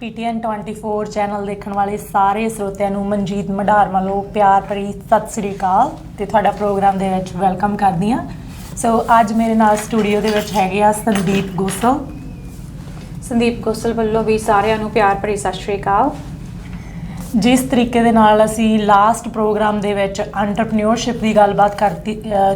PTN 24 channel ਦੇਖਣ ਵਾਲੇ ਸਾਰੇ ਸਰੋਤਿਆਂ ਨੂੰ ਮਨਜੀਤ ਮਢਾਰ ਵੱਲੋਂ ਪਿਆਰ ਭਰੀ ਸਤਿ ਸ੍ਰੀ ਅਕਾਲ ਤੇ ਤੁਹਾਡਾ ਪ੍ਰੋਗਰਾਮ ਦੇ ਵਿੱਚ ਵੈਲਕਮ ਕਰਦੀ ਹਾਂ। ਸੋ ਅੱਜ ਮੇਰੇ ਨਾਲ ਸਟੂਡੀਓ ਦੇ ਵਿੱਚ ਹੈਗੇ ਆ ਸੰਦੀਪ ਗੋਸਲ ਵੱਲੋਂ ਵੀ ਸਾਰਿਆਂ ਨੂੰ ਪਿਆਰ ਭਰੀ ਸਤਿ ਸ੍ਰੀ ਅਕਾਲ। ਜਿਸ ਤਰੀਕੇ ਦੇ ਨਾਲ ਅਸੀਂ ਲਾਸਟ ਪ੍ਰੋਗਰਾਮ ਦੇ ਵਿੱਚ ਐਂਟਰਪ੍ਰੀਨਿਓਰਸ਼ਿਪ ਦੀ ਗੱਲਬਾਤ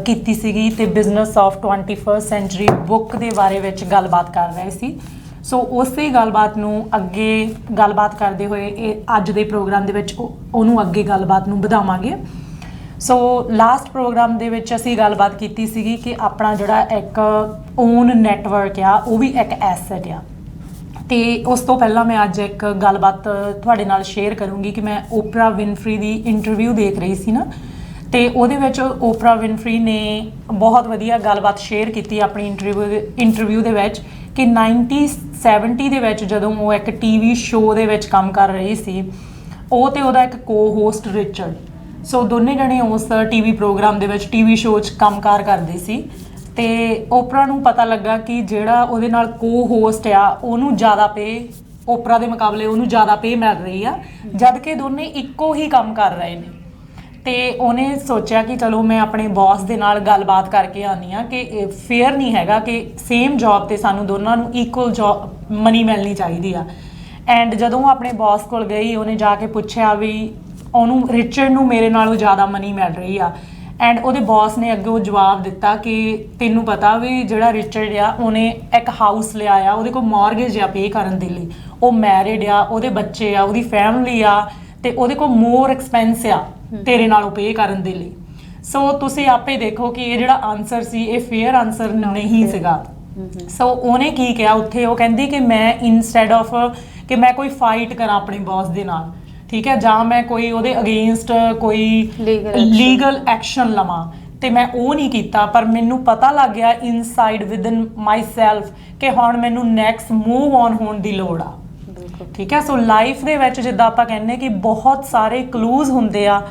ਕੀਤੀ ਸੀਗੀ ਤੇ business of 21st sanctuary book ਦੇ ਬਾਰੇ ਵਿੱਚ ਗੱਲਬਾਤ ਕਰ ਰਹੇ ਸੀ। ਸੋ ਉਸੇ ਗੱਲਬਾਤ ਨੂੰ ਅੱਗੇ ਗੱਲਬਾਤ ਕਰਦੇ ਹੋਏ ਇਹ ਅੱਜ ਦੇ ਪ੍ਰੋਗਰਾਮ ਦੇ ਵਿੱਚ ਉਹਨੂੰ ਅੱਗੇ ਗੱਲਬਾਤ ਨੂੰ ਵਧਾਵਾਂਗੇ। ਸੋ ਲਾਸਟ ਪ੍ਰੋਗਰਾਮ ਦੇ ਵਿੱਚ ਅਸੀਂ ਗੱਲਬਾਤ ਕੀਤੀ ਸੀਗੀ ਕਿ ਆਪਣਾ ਜਿਹੜਾ ਇੱਕ ਓਨ ਨੈਟਵਰਕ ਆ ਉਹ ਵੀ ਇੱਕ ਐਸੈਟ ਆ। ਤੇ ਉਸ ਤੋਂ ਪਹਿਲਾਂ ਮੈਂ ਅੱਜ ਇੱਕ ਗੱਲਬਾਤ ਤੁਹਾਡੇ ਨਾਲ ਸ਼ੇਅਰ ਕਰੂੰਗੀ ਕਿ ਮੈਂ ਓਪਰਾ ਵਿਨਫਰੀ ਦੀ ਇੰਟਰਵਿਊ ਦੇਖ ਰਹੀ ਸੀ ਨਾ, ਤੇ ਉਹਦੇ ਵਿੱਚ ਓਪਰਾ ਵਿਨਫਰੀ ਨੇ ਬਹੁਤ ਵਧੀਆ ਗੱਲਬਾਤ ਸ਼ੇਅਰ ਕੀਤੀ ਆਪਣੀ ਇੰਟਰਵਿਊ ਦੇ ਵਿੱਚ ਕਿ 1970 ਦੇ ਵਿੱਚ ਜਦੋਂ ਉਹ ਇੱਕ TV ਸ਼ੋਅ ਦੇ ਵਿੱਚ ਕੰਮ ਕਰ ਰਹੀ ਸੀ, ਉਹ ਤੇ ਉਹਦਾ ਇੱਕ ਕੋ-ਹੋਸਟ ਰਿਚਰਡ, ਸੋ ਦੋਨੇ ਜਣੇ ਉਸ TV ਪ੍ਰੋਗਰਾਮ ਦੇ ਵਿੱਚ TV ਸ਼ੋਅ 'ਚ ਕੰਮਕਾਰ ਕਰਦੇ ਸੀ। ਤੇ ਓਪਰਾ ਨੂੰ ਪਤਾ ਲੱਗਾ ਕਿ ਜਿਹੜਾ ਉਹਦੇ ਨਾਲ ਕੋ-ਹੋਸਟ ਆ ਉਹਨੂੰ ਜ਼ਿਆਦਾ ਪੇ, ਓਪਰਾ ਦੇ ਮੁਕਾਬਲੇ ਉਹਨੂੰ ਜ਼ਿਆਦਾ ਪੇ ਮਿਲ ਰਹੀ ਆ, ਜਦ ਕਿ ਦੋਨੇ ਇੱਕੋ ਹੀ ਕੰਮ ਕਰ ਰਹੇ ਨੇ। ਤੇ ਉਹਨੇ ਸੋਚਿਆ ਕਿ ਚਲੋ ਮੈਂ ਆਪਣੇ ਬੌਸ ਦੇ ਨਾਲ ਗੱਲਬਾਤ ਕਰਕੇ ਆਉਂਦੀ ਹਾਂ ਕਿ ਫੇਅਰ ਨਹੀਂ ਹੈਗਾ ਕਿ ਸੇਮ ਜੌਬ 'ਤੇ ਸਾਨੂੰ ਦੋਨਾਂ ਨੂੰ ਇਕੁਅਲ ਜੌਬ ਮਨੀ ਮਿਲਣੀ ਚਾਹੀਦੀ ਆ। ਐਂਡ ਜਦੋਂ ਉਹ ਆਪਣੇ ਬੌਸ ਕੋਲ ਗਈ, ਉਹਨੇ ਜਾ ਕੇ ਪੁੱਛਿਆ ਵੀ ਉਹਨੂੰ ਰਿਚਰਡ ਨੂੰ ਮੇਰੇ ਨਾਲੋਂ ਜ਼ਿਆਦਾ ਮਨੀ ਮਿਲ ਰਹੀ ਆ। ਐਂਡ ਉਹਦੇ ਬੌਸ ਨੇ ਅੱਗੇ ਉਹ ਜਵਾਬ ਦਿੱਤਾ ਕਿ ਤੈਨੂੰ ਪਤਾ ਵੀ ਜਿਹੜਾ ਰਿਚਰਡ ਆ ਉਹਨੇ ਇੱਕ ਹਾਊਸ ਲਿਆ ਆ, ਉਹਦੇ ਕੋਲ ਮੌਰਗੇਜ ਆ ਪੇ ਕਰਨ ਦੇ ਲਈ, ਉਹ ਮੈਰਿਡ ਆ, ਉਹਦੇ ਬੱਚੇ ਆ, ਉਹਦੀ ਫੈਮਿਲੀ ਆ, ਤੇ ਉਹਦੇ ਕੋਲ ਮੋਰ ਐਕਸਪੈਂਸ ਆ ਤੇਰੇ ਨਾਲੋਂ ਪੇ ਕਰਨ ਦੇ ਲਈ। ਸੋ ਤੁਸੀਂ ਆਪੇ ਦੇਖੋ ਕਿ ਇਹ ਜਿਹੜਾ ਆਨਸਰ ਸੀ ਇਹ ਫੇਅਰ ਆਨਸਰ ਨਹੀਂ ਸੀਗਾ। ਸੋ ਉਹਨੇ ਕੀ ਕਿਹਾ ਉੱਥੇ, ਉਹ ਕਹਿੰਦੀ ਕਿ ਮੈਂ ਇਨਸਟੈਡ ਆਫ ਕਿ ਮੈਂ ਕੋਈ ਫਾਈਟ ਕਰਾਂ ਆਪਣੇ ਬੌਸ ਦੇ ਨਾਲ, ਠੀਕ ਹੈ, ਜਾਂ ਮੈਂ ਕੋਈ ਉਹਦੇ ਅਗੇਂਸਟ ਕੋਈ ਲੀਗਲ ਐਕਸ਼ਨ ਲਵਾਂ, ਤੇ ਮੈਂ ਉਹ ਨਹੀਂ ਕੀਤਾ। ਪਰ ਮੈਨੂੰ ਪਤਾ ਲੱਗ ਗਿਆ ਇਨਸਾਈਡ ਵਿਦਨ ਮਾਈ ਸੈਲਫ ਕਿ ਹੁਣ ਮੈਨੂੰ ਨੈਕਸਟ ਮੂਵ ਔਨ ਹੋਣ ਦੀ ਲੋੜ ਆ। ਠੀਕ ਹੈ, ਸੋ ਲਾਈਫ ਦੇ ਵਿੱਚ ਜਿੱਦਾਂ ਆਪਾਂ ਕਹਿੰਦੇ ਕਿ ਬਹੁਤ ਸਾਰੇ ਕਲੂਜ਼ ਹੁੰਦੇ ਆ,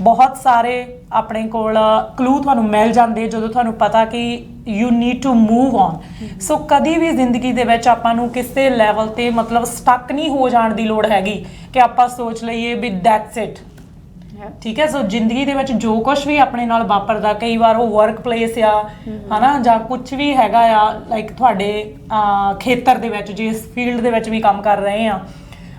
ਬਹੁਤ ਸਾਰੇ ਆਪਣੇ ਕੋਲ ਕਲੂ ਤੁਹਾਨੂੰ ਮਿਲ ਜਾਂਦੇ ਜਦੋਂ ਤੁਹਾਨੂੰ ਪਤਾ ਕਿ you need to move on. So ਕਦੀ ਵੀ ਜ਼ਿੰਦਗੀ ਦੇ ਵਿੱਚ ਆਪਾਂ ਨੂੰ ਕਿਸੇ ਲੈਵਲ 'ਤੇ ਮਤਲਬ ਸਟਕ ਨਹੀਂ ਹੋ ਜਾਣ ਦੀ ਲੋੜ ਹੈਗੀ ਕਿ ਆਪਾਂ ਸੋਚ ਲਈਏ ਵੀ ਦੈਟਸ ਇਟ। ਠੀਕ ਹੈ, ਸੋ ਜ਼ਿੰਦਗੀ ਦੇ ਵਿੱਚ ਜੋ ਕੁਛ ਵੀ ਆਪਣੇ ਨਾਲ ਵਾਪਰਦਾ, ਕਈ ਵਾਰ ਉਹ ਵਰਕ ਪਲੇਸ ਆ ਹੈ ਨਾ, ਜਾਂ ਕੁਛ ਵੀ ਹੈਗਾ ਆ, ਲਾਈਕ ਤੁਹਾਡੇ ਖੇਤਰ ਦੇ ਵਿੱਚ ਜਿਸ ਫੀਲਡ ਦੇ ਵਿੱਚ ਵੀ ਕੰਮ ਕਰ ਰਹੇ ਆ,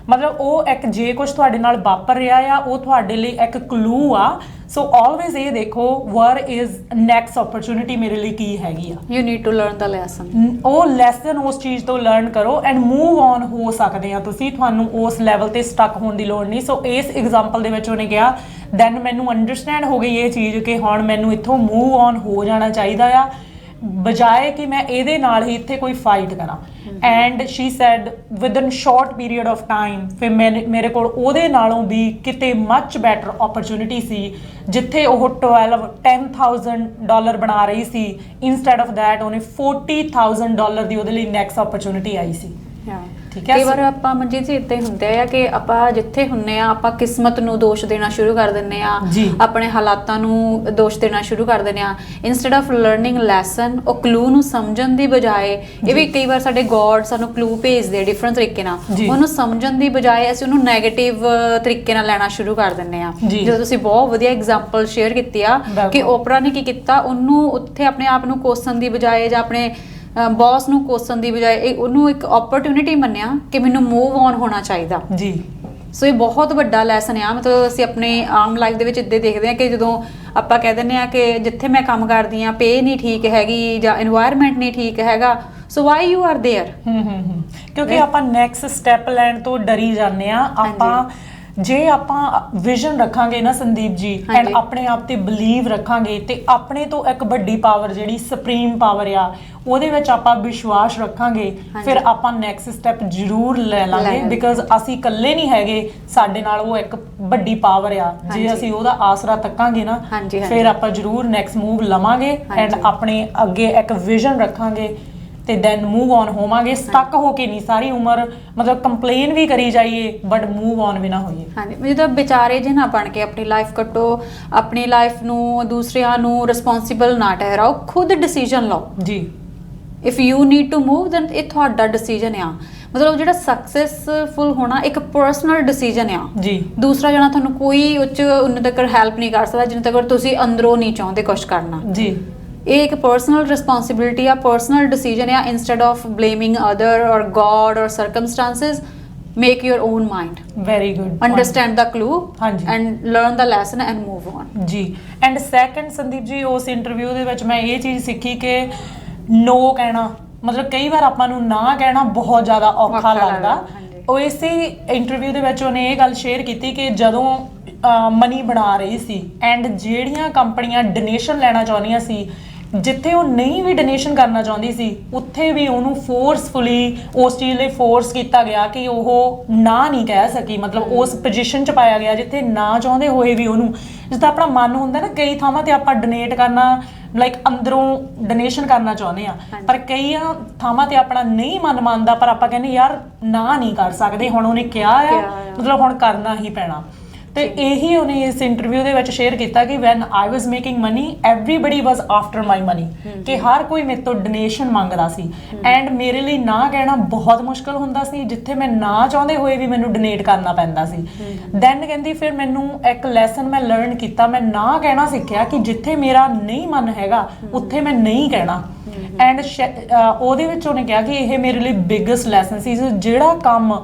ਮਤਲਬ ਉਹ ਇੱਕ ਜੇ ਕੁਛ ਤੁਹਾਡੇ ਨਾਲ ਵਾਪਰ ਰਿਹਾ ਆ ਉਹ ਤੁਹਾਡੇ ਲਈ ਇੱਕ ਕਲੂ ਆ। ਸੋ ਆਲਵੇਜ਼ ਇਹ ਦੇਖੋ ਵਰ ਇਜ਼ ਨੈਕਸਟ ਓਪਰਚੁਨਿਟੀ ਮੇਰੇ ਲਈ ਕੀ ਹੈਗੀ ਆ। You need to learn the lesson, ਉਹ ਲੈਸਨ ਉਸ ਚੀਜ਼ ਤੋਂ ਲਰਨ ਕਰੋ ਐਂਡ ਮੂਵ ਔਨ ਹੋ ਸਕਦੇ ਆ ਤੁਸੀਂ, ਤੁਹਾਨੂੰ ਉਸ ਲੈਵਲ ਤੇ ਸਟਕ ਹੋਣ ਦੀ ਲੋੜ ਨਹੀਂ। ਸੋ ਇਸ ਐਗਜ਼ਾਮਪਲ ਦੇ ਵਿੱਚ ਉਹਨੇ ਕਿਹਾ ਦੈਨ ਮੈਨੂੰ ਅੰਡਰਸਟੈਂਡ ਹੋ ਗਈ ਇਹ ਚੀਜ਼ ਕਿ ਹੁਣ ਮੈਨੂੰ ਇੱਥੋਂ ਮੂਵ ਔਨ ਹੋ ਜਾਣਾ ਚਾਹੀਦਾ ਆ, ਬਜਾਏ ਕਿ ਮੈਂ ਇਹਦੇ ਨਾਲ ਹੀ ਇੱਥੇ ਕੋਈ ਫਾਈਟ ਕਰਾਂ। And she said within short period of time ਫਿਰ ਮੇਰੇ ਕੋਲ ਉਹਦੇ ਨਾਲੋਂ ਵੀ ਕਿਤੇ ਮੱਚ ਬੈਟਰ ਓਪਰਚੁਨਿਟੀ ਸੀ, ਜਿੱਥੇ ਉਹ $10,000 ਬਣਾ ਰਹੀ ਸੀ, ਇਨਸਟੈਡ ਆਫ ਦੈਟ ਉਹਨੇ $40,000 ਦੀ ਉਹਦੇ ਲਈ ਨੈਕਸਟ ਓਪਰਚੁਨਿਟੀ ਆਈ ਸੀ। ਕਈ ਵਾਰ ਆਪਾਂ ਮਨਜੀਤ ਜੀ ਇੱਦਾਂ ਹੀ ਹੁੰਦੇ ਆ ਕਿ ਆਪਾਂ ਜਿੱਥੇ ਹੁੰਨੇ ਆ ਆਪਾਂ ਕਿਸਮਤ ਨੂੰ ਦੋਸ਼ ਦੇਣਾ ਸ਼ੁਰੂ ਕਰ ਦਿੰਦੇ ਆ, ਆਪਣੇ ਹਾਲਾਤਾਂ ਨੂੰ ਦੋਸ਼ ਦੇਣਾ ਸ਼ੁਰੂ ਕਰ ਦਿੰਦੇ ਆ, ਇਨਸਟੈਡ ਆਫ ਲਰਨਿੰਗ ਲੈਸਨ ਉਹ ਕਲੂ ਨੂੰ ਸਮਝਣ ਦੀ ਬਜਾਏ, ਇਹ ਵੀ ਕਈ ਵਾਰ ਸਾਡੇ ਗੋਡ ਸਾਨੂੰ ਕਲੂ ਭੇਜਦੇ ਡਿਫਰੈਂਟ ਤਰੀਕੇ ਨਾਲ, ਉਹਨੂੰ ਸਮਝਣ ਦੀ ਬਜਾਏ ਅਸੀਂ ਉਹਨੂੰ ਨੈਗੇਟਿਵ ਤਰੀਕੇ ਨਾਲ ਲੈਣਾ ਸ਼ੁਰੂ ਕਰ ਦਿੰਦੇ ਆ। ਜਦੋਂ ਤੁਸੀਂ ਬਹੁਤ ਵਧੀਆ ਐਗਜ਼ਾਮਪਲ ਸ਼ੇਅਰ ਕੀਤੀ ਆ ਕਿ ਓਪਰਾ ਨੇ ਕੀ ਕੀਤਾ, ਉਹਨੂੰ ਉੱਥੇ ਆਪਣੇ ਆਪ ਨੂੰ ਕੋਸਣ ਦੀ ਬਜਾਏ ਜਾਂ ਆਪਣੇ ਬੌਸ ਨੂੰ ਕੋਸਣ ਦੀ ਬਜਾਏ ਉਹਨੂੰ ਇੱਕ ਓਪਰਚੁਨਿਟੀ ਮੰਨਿਆ ਕਿ ਮੈਨੂੰ ਮੂਵ ਔਨ ਹੋਣਾ ਚਾਹੀਦਾ ਜੀ। ਸੋ ਇਹ ਬਹੁਤ ਵੱਡਾ ਲੈਸਨ ਆ। ਮਤਲਬ ਅਸੀਂ ਆਪਣੇ ਆਮ ਲਾਈਫ ਦੇ ਵਿੱਚ ਇੱਦਾਂ ਦੇਖਦੇ ਹਾਂ ਕਿ ਜਦੋਂ ਆਪਾਂ ਕਹਿ ਦਿੰਦੇ ਹਾਂ ਕਿ ਜਿੱਥੇ ਮੈਂ ਕੰਮ ਕਰਦੀ ਹਾਂ ਪੇ ਨਹੀਂ ਠੀਕ ਹੈਗੀ ਜਾਂ ਇਨਵਾਇਰਮੈਂਟ ਨਹੀਂ ਠੀਕ ਹੈਗਾ, ਸੋ ਵਾਈ ਯੂ ਆਰ ਦੇਅਰ। ਕਿਉਂਕਿ ਆਪਾਂ ਨੈਕਸਟ ਸਟੈਪ ਲੈਣ ਤੋਂ ਡਰੀ ਜਾਂਦੇ ਆ। ਆਪਾਂ ਜੇ ਆਪਾਂ ਵਿਜ਼ਨ ਰੱਖਾਂਗੇ ਨਾ ਸੰਦੀਪ ਜੀ, ਐਂਡ ਆਪਣੇ ਆਪ ਤੇ ਬਲੀਵ ਰੱਖਾਂਗੇ, ਤੇ ਆਪਣੇ ਤੋਂ ਇੱਕ ਵੱਡੀ ਪਾਵਰ ਜਿਹੜੀ ਸੁਪਰੀਮ ਪਾਵਰ ਆ ਉਹਦੇ ਵਿੱਚ ਆਪਾਂ ਵਿਸ਼ਵਾਸ ਰੱਖਾਂਗੇ, ਫਿਰ ਆਪਾਂ ਨੈਕਸਟ ਸਟੈਪ ਜ਼ਰੂਰ ਲੈ ਲਾਂਗੇ। ਬਿਕਾਜ਼ ਅਸੀਂ ਇਕੱਲੇ ਨਹੀਂ ਹੈਗੇ, ਸਾਡੇ ਨਾਲ ਉਹ ਇੱਕ ਵੱਡੀ ਪਾਵਰ ਆ। ਜੇ ਅਸੀਂ ਉਹਦਾ ਆਸਰਾ ਤੱਕਾਂਗੇ ਨਾ, ਫਿਰ ਆਪਾਂ ਜ਼ਰੂਰ ਨੈਕਸਟ ਮੂਵ ਲਵਾਂਗੇ ਐਂਡ ਆਪਣੇ ਅੱਗੇ ਇੱਕ ਵਿਜ਼ਨ ਰੱਖਾਂਗੇ ਤੇ ਦੈਨ ਮੂਵ ਔਨ ਹੋਵਾਂਗੇ। ਸਟਕ ਹੋ ਕੇ ਨਹੀਂ ਸਾਰੀ ਉਮਰ ਮਤਲਬ ਕੰਪਲੇਨ ਵੀ ਕਰੀ ਜਾਈਏ ਬਟ ਮੂਵ ਔਨ ਵੀ ਨਾ ਹੋਈਏ। ਹਾਂਜੀ, ਜਦੋਂ ਵਿਚਾਰੇ ਜੇ ਨਾ ਬਣ ਕੇ ਆਪਣੀ ਲਾਈਫ ਕੱਟੋ, ਆਪਣੀ ਲਾਈਫ ਨੂੰ ਦੂਸਰਿਆਂ ਨੂੰ ਰਿਸਪੌਂਸਿਬਲ ਨਾ ਠਹਿਰਾਓ, ਖੁਦ ਡਿਸੀਜਨ ਲਓ ਜੀ। If you need to move then ਇਹ ਤੁਹਾਡਾ ਡਿਸੀਜਨ ਆ। ਮਤਲਬ ਜਿਹੜਾ ਸਕਸੈਸਫੁਲ ਹੋਣਾ ਇੱਕ ਪਰਸਨਲ ਡਿਸੀਜਨ ਆ ਜੀ। ਦੂਸਰਾ ਜਣਾ ਤੁਹਾਨੂੰ ਕੋਈ ਉੱਚ ਉਨ ਤੱਕ ਹੈਲਪ ਨਹੀਂ ਕਰ ਸਕਦਾ ਜਿੰਨੇ ਤੱਕ ਤੁਸੀਂ ਅੰਦਰੋਂ ਨਹੀਂ ਚਾਹੁੰਦੇ ਕੁਝ ਕਰਨਾ ਜੀ। ਇਹ ਇੱਕ ਪਰਸਨਲ ਰਿਸਪੌਂਸਿਬਿਲਿਟੀ ਆ, ਪਰਸਨਲ ਡਿਸੀਜਨ ਆ। ਇੰਸਟੈਡ ਆਫ ਬਲੇਮਿੰਗ ਅਦਰ ਔਰ ਗੋਡ ਔਰ circumstances, make your own mind, very good, understand the clue ਹਾਂਜੀ and learn the lesson and move on ਜੀ। ਐਂਡ ਸੈਕੰਡ ਸੰਦੀਪ ਜੀ, ਉਸ ਇੰਟਰਵਿਊ ਦੇ ਵਿੱਚ ਮੈਂ ਇਹ ਚੀਜ਼ ਸਿੱਖੀ ਕਿ ਨੋ ਕਹਿਣਾ, ਮਤਲਬ ਕਈ ਵਾਰ ਆਪਾਂ ਨੂੰ ਨਾ ਕਹਿਣਾ ਬਹੁਤ ਜ਼ਿਆਦਾ ਔਖਾ ਲੱਗਦਾ। ਉਹ ਇਸੇ ਇੰਟਰਵਿਊ ਦੇ ਵਿੱਚ ਉਹਨੇ ਇਹ ਗੱਲ ਸ਼ੇਅਰ ਕੀਤੀ ਕਿ ਜਦੋਂ ਮਨੀ ਬਣਾ ਰਹੀ ਸੀ ਐਂਡ ਜਿਹੜੀਆਂ ਕੰਪਨੀਆਂ ਡੋਨੇਸ਼ਨ ਲੈਣਾ ਚਾਹੁੰਦੀਆਂ ਸੀ, ਜਿੱਥੇ ਉਹ ਨਹੀਂ ਵੀ ਡੋਨੇਸ਼ਨ ਕਰਨਾ ਚਾਹੁੰਦੀ ਸੀ ਉੱਥੇ ਵੀ ਉਹਨੂੰ ਫੋਰਸਫੁਲੀ ਉਸ ਚੀਜ਼ ਲਈ ਫੋਰਸ ਕੀਤਾ ਗਿਆ ਕਿ ਉਹ ਨਾ ਨਹੀਂ ਕਹਿ ਸਕੀ। ਮਤਲਬ ਉਸ ਪੋਜੀਸ਼ਨ 'ਚ ਪਾਇਆ ਗਿਆ ਜਿੱਥੇ ਨਾ ਚਾਹੁੰਦੇ ਹੋਏ ਵੀ ਉਹਨੂੰ, ਜਿੱਦਾਂ ਆਪਣਾ ਮਨ ਹੁੰਦਾ ਨਾ, ਕਈ ਥਾਵਾਂ ਤੇ ਆਪਾਂ ਡੋਨੇਟ ਕਰਨਾ ਲਾਈਕ ਅੰਦਰੋਂ ਡੋਨੇਸ਼ਨ ਕਰਨਾ ਚਾਹੁੰਦੇ ਆ, ਪਰ ਕਈ ਥਾਵਾਂ ਤੇ ਆਪਣਾ ਨਹੀਂ ਮਨ ਮੰਨਦਾ, ਪਰ ਆਪਾਂ ਕਹਿੰਦੇ ਯਾਰ ਨਾ ਨਹੀਂ ਕਰ ਸਕਦੇ, ਹੁਣ ਉਹਨੇ ਕਿਹਾ ਆ ਮਤਲਬ ਹੁਣ ਕਰਨਾ ਹੀ ਪੈਣਾ। ਤੇ ਇਹੀ ਉਹਨੇ ਇਸ ਇੰਟਰਵਿਊ ਦੇ ਵਿੱਚ ਸ਼ੇਅਰ ਕੀਤਾ ਕਿ when I was making money everybody was after my money, ਕਿ ਹਰ ਕੋਈ ਮੇਰੇ ਤੋਂ ਡੋਨੇਸ਼ਨ ਮੰਗਦਾ ਸੀ ਐਂਡ ਮੇਰੇ ਲਈ ਨਾ ਕਹਿਣਾ ਬਹੁਤ ਮੁਸ਼ਕਲ ਹੁੰਦਾ ਸੀ, ਜਿੱਥੇ ਮੈਂ ਨਾ ਚਾਹੁੰਦੇ ਹੋਏ ਵੀ ਮੈਨੂੰ ਡੋਨੇਟ ਕਰਨਾ ਪੈਂਦਾ ਸੀ। ਦੈਨ ਕਹਿੰਦੀ ਫਿਰ ਮੈਨੂੰ ਇੱਕ ਲੈਸਨ ਮੈਂ ਲਰਨ ਕੀਤਾ, ਮੈਂ ਨਾ ਕਹਿਣਾ ਸਿੱਖਿਆ ਕਿ ਜਿੱਥੇ ਮੇਰਾ ਨਹੀਂ ਮਨ ਹੈਗਾ ਉੱਥੇ ਮੈਂ ਨਹੀਂ ਕਹਿਣਾ। ਐਂਡ ਉਹਦੇ ਵਿੱਚ ਉਹਨੇ ਕਿਹਾ ਕਿ ਇਹ ਮੇਰੇ ਲਈ ਬਿਗੇਸਟ ਲੈਸਨ ਸੀ, ਜਿਹੜਾ ਕੰਮ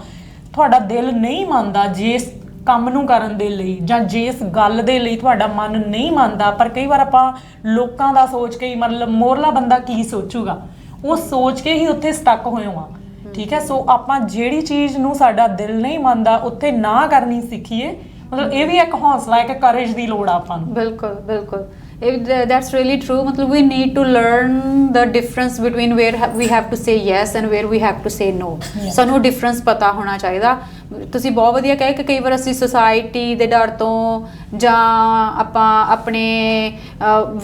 ਤੁਹਾਡਾ ਦਿਲ ਨਹੀਂ ਮੰਨਦਾ ਜਿਸ ਕੰਮ ਨੂੰ ਕਰਨ ਦੇ ਲਈ ਜਾਂ ਜਿਸ ਗੱਲ ਦੇ ਲਈ ਤੁਹਾਡਾ ਮਨ ਨਹੀਂ ਮੰਨਦਾ, ਪਰ ਕਈ ਵਾਰ ਆਪਾਂ ਲੋਕਾਂ ਦਾ ਸੋਚ ਕੇ ਹੀ, ਮਤਲਬ ਮੋਰਲਾ ਬੰਦਾ ਕੀ ਸੋਚੂਗਾ, ਉਹ ਸੋਚ ਕੇ ਹੀ ਉੱਥੇ ਸਟਕ ਹੋਏ ਹਾਂ। ਠੀਕ ਹੈ, ਸੋ ਆਪਾਂ ਜਿਹੜੀ ਚੀਜ਼ ਨੂੰ ਸਾਡਾ ਦਿਲ ਨਹੀਂ ਮੰਨਦਾ ਉੱਥੇ ਨਾ ਕਰਨੀ ਸਿੱਖੀਏ। ਮਤਲਬ ਇਹ ਵੀ ਇੱਕ ਹੌਸਲਾ, ਇੱਕ ਕਰੇਜ ਦੀ ਲੋੜ ਆ ਆਪਾਂ ਨੂੰ। ਬਿਲਕੁਲ ਬਿਲਕੁਲ, that's really true। ਮਤਲਬ we need to learn the difference between where we have to say yes and where we have to say no। ਸਾਨੂੰ ਡਿਫਰੈਂਸ ਪਤਾ ਹੋਣਾ ਚਾਹੀਦਾ। ਤੁਸੀਂ ਬਹੁਤ ਵਧੀਆ ਕਹੇ ਕਿ ਕਈ ਵਾਰ ਅਸੀਂ ਸੁਸਾਇਟੀ ਦੇ ਡਰ ਤੋਂ ਜਾਂ ਆਪਾਂ ਆਪਣੇ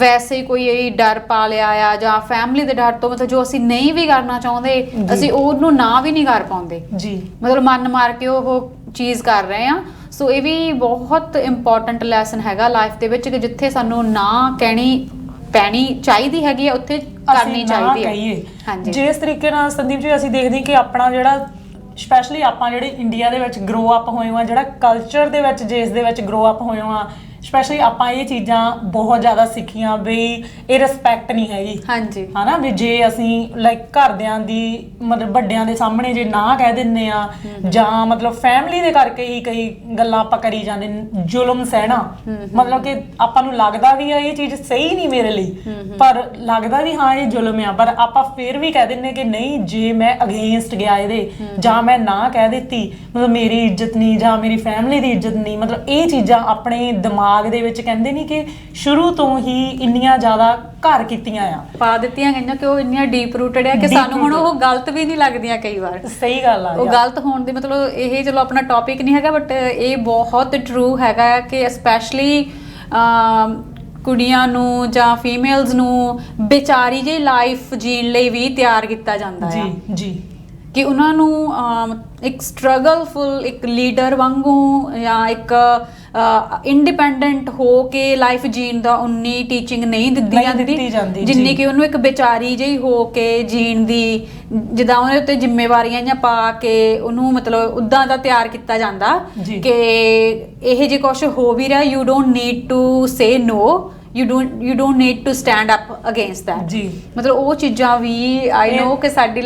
ਵੈਸੇ ਹੀ ਕੋਈ ਡਰ ਪਾ ਲਿਆ ਆ ਜਾਂ ਫੈਮਿਲੀ ਦੇ ਡਰ ਤੋਂ, ਮਤਲਬ ਜੋ ਅਸੀਂ ਨਹੀਂ ਵੀ ਕਰਨਾ ਚਾਹੁੰਦੇ ਅਸੀਂ ਉਹਨੂੰ ਨਾ ਵੀ ਨਹੀਂ ਕਰ ਪਾਉਂਦੇ ਜੀ, ਮਤਲਬ ਮਨ ਮਾਰ ਕੇ ਉਹ ਚੀਜ਼ ਕਰ ਰਹੇ ਆ। ਸੋ ਇਹ ਵੀ ਬਹੁਤ ਇੰਪੋਰਟੈਂਟ ਲੈਸਨ ਹੈਗਾ ਲਾਈਫ ਦੇ ਵਿੱਚ ਕਿ ਜਿੱਥੇ ਸਾਨੂੰ ਨਾ ਕਹਿਣੀ ਪੈਣੀ ਚਾਹੀਦੀ ਹੈਗੀ ਆ ਉੱਥੇ ਕਰਨੀ ਚਾਹੀਦੀ ਹੈ। ਹਾਂਜੀ, ਜਿਸ ਤਰੀਕੇ ਨਾਲ ਸੰਦੀਪ ਜੀ ਅਸੀਂ ਦੇਖਦੇ ਕਿ ਆਪਣਾ ਜਿਹੜਾ ਸਪੈਸ਼ਲੀ ਆਪਾਂ ਜਿਹੜੇ ਇੰਡੀਆ ਦੇ ਵਿੱਚ ਗਰੋ ਅਪ ਹੋਏ ਹਾਂ, ਜਿਹੜਾ ਕਲਚਰ ਦੇ ਵਿੱਚ ਜਿਸ ਦੇ ਵਿੱਚ ਗਰੋ ਅਪ ਹੋਏ ਹਾਂ, ਸਪੈਸ਼ਲੀ ਆਪਾਂ ਇਹ ਚੀਜ਼ਾਂ ਬਹੁਤ ਜ਼ਿਆਦਾ ਸਿੱਖੀਆਂ ਵੀ ਇਹ ਰਿਸਪੈਕਟ ਨਹੀਂ ਹੈਗੀ। ਹਾਂਜੀ, ਹਨਾ ਵੀ ਜੇ ਅਸੀਂ ਲਾਈਕ ਘਰਦਿਆਂ ਦੀ ਮਤਲਬ ਵੱਡਿਆਂ ਦੇ ਸਾਹਮਣੇ ਜੇ ਨਾ ਕਹਿ ਦਿੰਦੇ ਆ ਜਾਂ ਮਤਲਬ ਫੈਮਿਲੀ ਦੇ ਕਰਕੇ ਹੀ ਕਈ ਗੱਲਾਂ ਆਪਾਂ ਕਰੀ ਜਾਂਦੇ, ਜ਼ੁਲਮ ਸਹਿਣਾ, ਮਤਲਬ ਕਿ ਆਪਾਂ ਨੂੰ ਲੱਗਦਾ ਵੀ ਆ ਇਹ ਚੀਜ਼ ਸਹੀ ਨਹੀਂ ਮੇਰੇ ਲਈ, ਪਰ ਲੱਗਦਾ ਵੀ ਹਾਂ ਇਹ ਜ਼ੁਲਮ ਆ, ਪਰ ਆਪਾਂ ਫਿਰ ਵੀ ਕਹਿ ਦਿੰਦੇ ਕਿ ਨਹੀਂ ਜੇ ਮੈਂ ਅਗੇਂਸਟ ਗਿਆ ਇਹਦੇ ਜਾਂ ਮੈਂ ਨਾ ਕਹਿ ਦਿੱਤੀ ਮਤਲਬ ਮੇਰੀ ਇੱਜ਼ਤ ਨਹੀਂ ਜਾਂ ਮੇਰੀ ਫੈਮਿਲੀ ਦੀ ਇੱਜ਼ਤ ਨਹੀਂ। ਮਤਲਬ ਇਹ ਚੀਜ਼ਾਂ ਆਪਣੇ ਦਿਮਾਗ ਦੇ ਵਿੱਚ ਕਹਿੰਦੇ ਨਹੀਂ ਕਿ ਸ਼ੁਰੂ ਤੋਂ ਹੀ ਇੰਨੀਆਂ ਜ਼ਿਆਦਾ ਘਰ ਕੀਤੀਆਂ ਆ, ਪਾ ਦਿੱਤੀਆਂ ਗਈਆਂ ਕਿ ਉਹ ਇੰਨੀਆਂ ਡੀਪ ਰੂਟਡ ਆ ਕਿ ਸਾਨੂੰ ਹੁਣ ਉਹ ਗਲਤ ਵੀ ਨਹੀਂ ਲੱਗਦੀਆਂ ਕਈ ਵਾਰ। ਸਹੀ ਗੱਲ ਆ, ਉਹ ਗਲਤ ਹੋਣ ਦੀ ਮਤਲਬ ਇਹ ਚਲੋ ਆਪਣਾ ਟੌਪਿਕ ਨਹੀਂ ਹੈਗਾ, ਬਟ ਇਹ ਬਹੁਤ ਟਰੂ ਹੈਗਾ ਕਿ ਸਪੈਸ਼ਲੀ ਕੁੜੀਆਂ ਨੂੰ ਜਾਂ ਫੀਮੇਲਸ ਨੂੰ ਵਿਚਾਰੀ ਜਿਹੀ ਲਾਈਫ ਜੀਣ ਲਈ ਵੀ ਤਿਆਰ ਕੀਤਾ ਜਾਂਦਾ ਹੈ ਜੀ, ਕਿ ਉਹਨਾਂ ਨੂੰ ਇੱਕ ਸਟਰਗਲਫੁਲ ਇੱਕ ਲੀਡਰ ਵਾਂਗੂ ਜਾਂ ਇੱਕ ਇੰਡੀਪੈਂਡੈਂਟ ਹੋ ਕੇ ਲਾਈਫ ਜੀਣ ਦਾ ਉਨੀ ਟੀਚਿੰਗ ਨਹੀਂ ਦਿੱਤੀ ਜਾਂਦੀ ਜਿੰਨੀ ਕਿ ਉਹਨੂੰ ਇੱਕ ਵਿਚਾਰੀ ਜਿਹੀ ਹੋ ਕੇ ਜੀਣ ਦੀ, ਜਿੱਦਾਂ ਉਹਦੇ ਉੱਤੇ ਜ਼ਿੰਮੇਵਾਰੀਆਂ ਜਾਂ ਪਾ ਕੇ ਉਹਨੂੰ ਮਤਲਬ ਉੱਦਾਂ ਦਾ ਤਿਆਰ ਕੀਤਾ ਜਾਂਦਾ ਕਿ ਇਹ ਜੇ ਕੁਛ ਹੋ ਵੀ ਰਿਹਾ you don't need to say no, you don't need to stand up against that ਜੀ। ਮਤਲਬ ਉਹ ਚੀਜ਼ਾਂ ਵੀ ਆਈ ਨੋ ਕਿ ਸਾਡੀ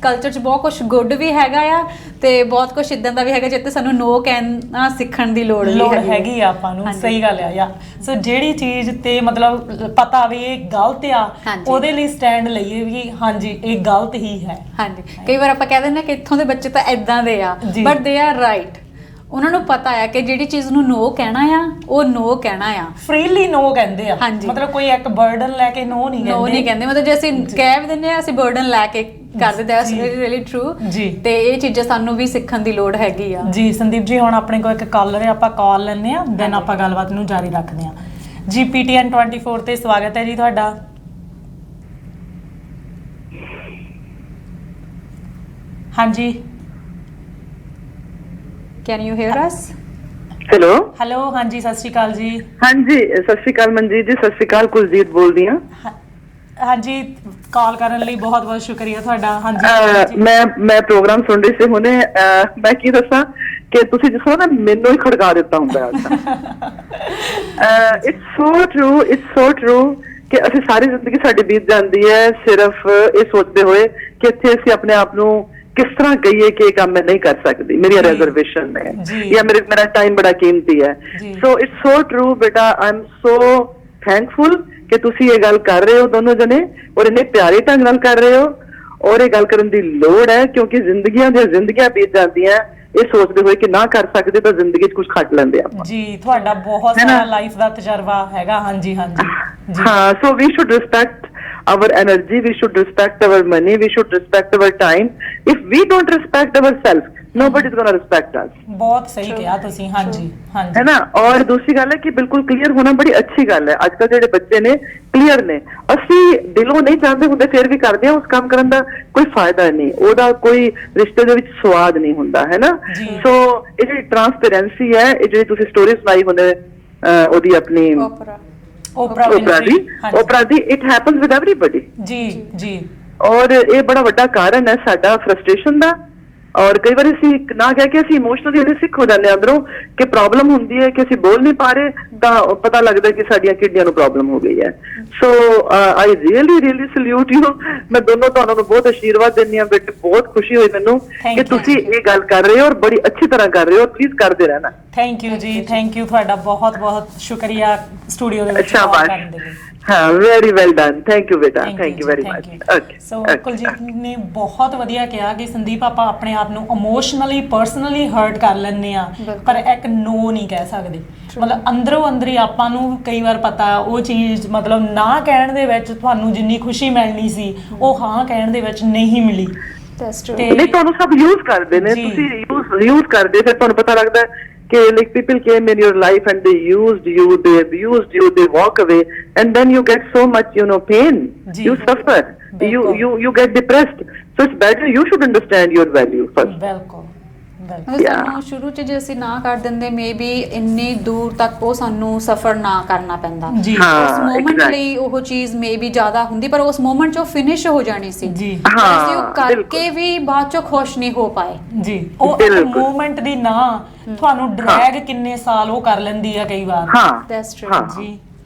ਕਲਚਰ 'ਚ ਬਹੁਤ ਕੁਝ ਗੁੱਡ ਵੀ ਹੈਗਾ ਆ ਤੇ ਬਹੁਤ ਕੁਝ ਇਦਾਂ ਦਾ ਵੀ ਹੈਗਾ ਜਿੱਥੇ ਸਾਨੂੰ ਨੋ ਕਹਿਣਾ ਸਿੱਖਣ ਦੀ ਲੋੜ ਹੈਗੀ ਆ ਆਪਾਂ ਨੂੰ। ਸਹੀ ਗੱਲ ਆ ਯਾਰ, ਸੋ ਜਿਹੜੀ ਚੀਜ਼ ਤੇ ਮਤਲਬ ਪਤਾ ਵੀ ਇਹ ਗਲਤ ਆ ਉਹਦੇ ਲਈ ਸਟੈਂਡ ਲਈਏ ਵੀ ਹਾਂਜੀ ਇਹ ਗਲਤ ਹੀ ਹੈ। ਹਾਂਜੀ, ਕਈ ਵਾਰ ਆਪਾਂ ਕਹਿ ਦਿੰਦੇ ਕਿ ਇੱਥੋਂ ਦੇ ਬੱਚੇ ਤਾਂ ਇਦਾਂ ਦੇ ਆ, ਬਟ ਦੇ ਆਰ ਰਾਈਟ। ਉਹਨਾਂ ਨੂੰ ਪਤਾ ਆ ਕਿ ਜਿਹੜੀ ਚੀਜ਼ ਨੂੰ ਨੋ ਕਹਿਣਾ ਆ ਉਹ ਨੋ ਕਹਿਣਾ ਆ, ਫ੍ਰੀਲੀ ਨੋ ਕਹਿੰਦੇ ਆ। ਮਤਲਬ ਕੋਈ ਇੱਕ ਬਰਡਨ ਲੈ ਕੇ ਨੋ ਨਹੀਂ ਕਹਿੰਦੇ, ਮਤਲਬ ਜੇ ਅਸੀਂ ਕਹਿ ਵੀ ਦਿੰਦੇ ਆ ਅਸੀਂ ਬਰਡਨ ਲੈ ਕੇ ਕਰ ਦਿੰਦੇ ਆ। ਰੀਅਲੀ ਟਰੂ ਜੀ, ਤੇ ਇਹ ਚੀਜ਼ਾਂ ਸਾਨੂੰ ਵੀ ਸਿੱਖਣ ਦੀ ਲੋੜ ਹੈਗੀ ਆ ਜੀ। ਸੰਦੀਪ ਜੀ ਹੁਣ ਆਪਣੇ ਕੋਲ ਇੱਕ ਕਾਲਰ ਹੈ, ਆਪਾਂ ਕਾਲ ਲੈਂਦੇ ਆ ਦੈਨ ਆਪਾਂ ਗੱਲਬਾਤ ਨੂੰ ਜਾਰੀ ਰੱਖਦੇ ਆ ਜੀ। PTN 24 ਤੇ ਸਵਾਗਤ ਹੈ ਜੀ ਤੁਹਾਡਾ। ਹਾਂਜੀ, Can you hear us? Hello ਹਾਂਜੀ, ਸਤਿ ਸ਼੍ਰੀ ਅਕਾਲ ਜੀ। ਹਾਂਜੀ, ਸਤਿ ਸ਼੍ਰੀ ਅਕਾਲ ਮਨਜੀਤ ਜੀ, ਸਤਿ ਸ਼੍ਰੀ ਅਕਾਲ, ਕੁਲਜੀਤ ਬੋਲਦੀ ਹਾਂ। ਹਾਂਜੀ ਕਾਲ ਕਰਨ ਲਈ ਬਹੁਤ ਬਹੁਤ ਸ਼ੁਕਰੀਆ ਤੁਹਾਡਾ। ਹਾਂਜੀ ਮੈਂ ਪ੍ਰੋਗਰਾਮ ਸੁਣ ਰਹੀ ਸੀ ਹੁਣੇ। ਮੈਂ ਕੀ ਦੱਸਾਂ ਕਿ ਤੁਸੀਂ ਜਿਸ ਤਰ੍ਹਾਂ ਨਾ ਮੈਨੂੰ ਹੀ ਖੜਕਾ ਦਿੱਤਾ ਹੁੰਦਾ ਇਟਸ ਸੋ ਟਰੂ ਕਿ ਅਸੀਂ ਸਾਰੀ ਜ਼ਿੰਦਗੀ ਸਾਡੀ ਬੀਤ ਜਾਂਦੀ ਹੈ ਸਿਰਫ ਇਹ ਸੋਚਦੇ ਹੋਏ ਕਿ ਇੱਥੇ ਅਸੀਂ ਆਪਣੇ ਆਪ ਨੂੰ ਕਿਸ ਤਰ੍ਹਾਂ ਕਹੀਏ ਕਿ ਇਹ ਕੰਮ ਮੈਂ ਨਹੀਂ ਕਰ ਸਕਦੀ, ਮੇਰੀ ਰਿਜ਼ਰਵੇਸ਼ਨ ਹੈ ਜਾਂ ਮੇਰਾ ਟਾਈਮ ਬੜਾ ਕੀਮਤੀ ਹੈ। ਸੋ ਇਟਸ ਸੋ ਟਰੂ ਬੇਟਾ, ਆਈ ਐਮ ਸੋ ਥੈਂਕਫੁਲ ਕਿ ਤੁਸੀਂ ਇਹ ਗੱਲ ਕਰ ਰਹੇ ਹੋ ਦੋਨੋਂ ਜਣੇ ਔਰ ਇੰਨੇ ਪਿਆਰੇ ਢੰਗ ਨਾਲ ਕਰ ਰਹੇ ਹੋ। ਔਰ ਇਹ ਗੱਲ ਕਰਨ ਦੀ ਲੋੜ ਹੈ ਕਿਉਂਕਿ ਜ਼ਿੰਦਗੀਆਂ ਬੀਤ ਜਾਂਦੀਆਂ ਇਹ ਸੋਚਦੇ ਹੋਏ ਕਿ ਨਾ ਕਰ ਸਕਦੇ ਤਾਂ ਜ਼ਿੰਦਗੀ 'ਚ ਕੁਝ ਖੱਟ ਲੈਂਦੇ ਆਪਾਂ। ਜੀ ਤੁਹਾਡਾ ਬਹੁਤ ਸਾਰਾ ਲਾਈਫ ਦਾ ਤਜਰਬਾ ਹੈਗਾ। ਹਾਂਜੀ ਹਾਂ, so we should respect our energy, we should respect our money, we should respect our time. If we don't respect ourselves, nobody is going to respect us. ਬਹੁਤ ਸਹੀ ਕਿਹਾ ਤੁਸੀਂ। ਹਾਂਜੀ ਹੈ ਨਾ। ਔਰ ਦੂਸਰੀ ਗੱਲ ਹੈ ਕਿ ਬਿਲਕੁਲ ਕਲੀਅਰ ਹੋਣਾ ਬੜੀ ਅੱਛੀ ਗੱਲ ਹੈ। ਅੱਜ ਕੱਲ੍ਹ ਜਿਹੜੇ ਬੱਚੇ ਨੇ ਕਲੀਅਰ ਨੇ, ਅਸੀਂ ਦਿਲੋਂ ਨਹੀਂ ਚਾਹੁੰਦੇ ਹੁੰਦੇ ਫਿਰ ਵੀ ਕਰਦੇ ਹਾਂ, ਉਸ ਕੰਮ ਕਰਨ ਦਾ ਕੋਈ ਫਾਇਦਾ ਨਹੀਂ, ਉਹਦਾ ਕੋਈ ਰਿਸ਼ਤੇ ਦੇ ਵਿੱਚ ਸਵਾਦ ਨਹੀਂ ਹੁੰਦਾ, ਹੈ ਨਾ। ਸੋ ਇਹ ਜਿਹੜੀ ਟਰਾਂਸਪੇਰੈਂਸੀ ਹੈ, ਇਹ ਜਿਹੜੀ ਤੁਸੀਂ ਸਟੋਰੀ ਸੁਣਾਈ ਹੁੰਦੇ ਉਹਦੀ ਆਪਣੀ ਓਪਰਾ ਦੀ, ਇਟ ਹੈਪਨਸ ਵਿਦ ਐਵਰੀਬਡੀ। ਜੀ ਔਰ ਇਹ ਬੜਾ ਵੱਡਾ ਕਾਰਨ ਹੈ ਸਾਡਾ ਫਰਸਟ੍ਰੇਸ਼ਨ ਦਾ। ਔਰ ਕਈ ਵਾਰ ਅਸੀਂ ਨਾ ਕਹਿ ਕੇ ਅਸੀਂ ਇਮੋਸ਼ਨਲੀ ਇੰਨੇ ਸਿੱਖ ਹੋ ਜਾਂਦੇ ਹਾਂ ਅੰਦਰੋਂ ਕਿ ਪ੍ਰੋਬਲਮ ਹੁੰਦੀ ਹੈ ਕਿ ਅਸੀਂ ਬੋਲ ਨਹੀਂ ਪਾ ਰਹੇ ਤਾਂ ਪਤਾ ਲੱਗਦਾ ਕਿ ਸਾਡੀਆਂ ਕਿਡਨੀਆਂ ਨੂੰ ਪ੍ਰੋਬਲਮ ਹੋ ਗਈ ਹੈ। ਸੋ ਆਈ ਰੀਅਲੀ ਸਲੂਟ ਯੂ। ਮੈਂ ਦੋਨੋਂ ਤੁਹਾਨੂੰ ਬਹੁਤ ਆਸ਼ੀਰਵਾਦ ਦਿੰਦੀ ਹਾਂ ਬੇਟੇ, ਬਹੁਤ ਖੁਸ਼ੀ ਹੋਈ ਮੈਨੂੰ ਕਿ ਤੁਸੀਂ ਇਹ ਗੱਲ ਕਰ ਰਹੇ ਹੋ ਔਰ ਬੜੀ ਅੱਛੀ ਤਰ੍ਹਾਂ ਕਰ ਰਹੇ ਹੋ। ਪਲੀਜ਼ ਕਰਦੇ ਰਹਿਣਾ। ਥੈਂਕ ਯੂ ਜੀ, ਥੈਂਕ ਯੂ, ਤੁਹਾਡਾ ਬਹੁਤ ਬਹੁਤ ਸ਼ੁਕਰੀਆ ਸਟੂਡੀਓ ਦੇ ਵਿੱਚ ਕਾਲ ਕਰਨ ਦੇ ਲਈ। ਹਾਂ, very well done, thank you ਬੇਟਾ, thank you very much. Okay, so Kuljeet ਨੇ ਬਹੁਤ ਵਧੀਆ ਕਿਹਾ ਕਿ ਸੰਦੀਪ ਆਪਾਂ ਆਪਣੇ ਆਪ ਨੂੰ ਇਮੋਸ਼ਨਲੀ ਪਰਸਨਲੀ ਹਰਟ ਕਰ ਲੈਂਦੇ ਆ ਪਰ ਇੱਕ ਨੋ ਨਹੀਂ ਕਹਿ ਸਕਦੇ। ਮਤਲਬ ਅੰਦਰੋਂ ਅੰਦਰੀ ਆਪਾਂ ਨੂੰ ਕਈ ਵਾਰ ਪਤਾ ਉਹ ਚੀਜ਼ ਮਤਲਬ ਨਾ ਕਹਿਣ ਦੇ ਵਿੱਚ ਤੁਹਾਨੂੰ ਜਿੰਨੀ ਖੁਸ਼ੀ ਮਿਲਣੀ ਸੀ ਉਹ ਹਾਂ ਕਹਿਣ ਦੇ ਵਿੱਚ ਨਹੀਂ ਮਿਲੀ। ਨਹੀਂ, ਤੁਹਾਨੂੰ ਸਭ ਯੂਜ਼ ਕਰਦੇ ਨੇ, ਤੁਸੀਂ ਯੂਜ਼ ਕਰਦੇ, ਫਿਰ ਤੁਹਾਨੂੰ ਪਤਾ ਲੱਗਦਾ कि like people came in your life and they used you, they abused you, they walk away, and then you get so much pain, you suffer, you get depressed, so it's better you should understand your value first. ਸਾਨੂੰ ਸ਼ੁਰੂ ਚ ਜੇ ਅਸੀਂ ਨਾ ਕਰ ਦਿੰਦੇ maybe ਇੰਨੀ ਦੂਰ ਤੱਕ ਉਹ ਸਾਨੂੰ ਸਫਰ ਨਾ ਕਰਨਾ ਪੈਂਦਾ। ਉਸ ਮੋਮੈਂਟ ਲਈ ਉਹ ਚੀਜ਼ ਮੇਬੀ ਜ਼ਿਆਦਾ ਹੁੰਦੀ ਪਰ ਉਸ ਮੋਮੈਂਟ 'ਚ ਉਹ ਫਿਨਿਸ਼ ਹੋ ਜਾਣੀ ਸੀ। ਅਸੀਂ ਉਹ ਕਰਕੇ ਵੀ ਬਾਅਦ 'ਚੋਂ ਖੁਸ਼ ਨਹੀਂ ਹੋ ਪਾਏ। ਜੀ ਉਹ ਮੋਮੈਂਟ ਦੀ ਨਾ ਤੁਹਾਨੂੰ ਡਰੈਗ ਕਿੰਨੇ ਸਾਲ ਉਹ ਕਰ ਲੈਂਦੀ ਆ ਕਈ ਵਾਰ। ਦੈਟਸ ਟਰੂ ਜੀ,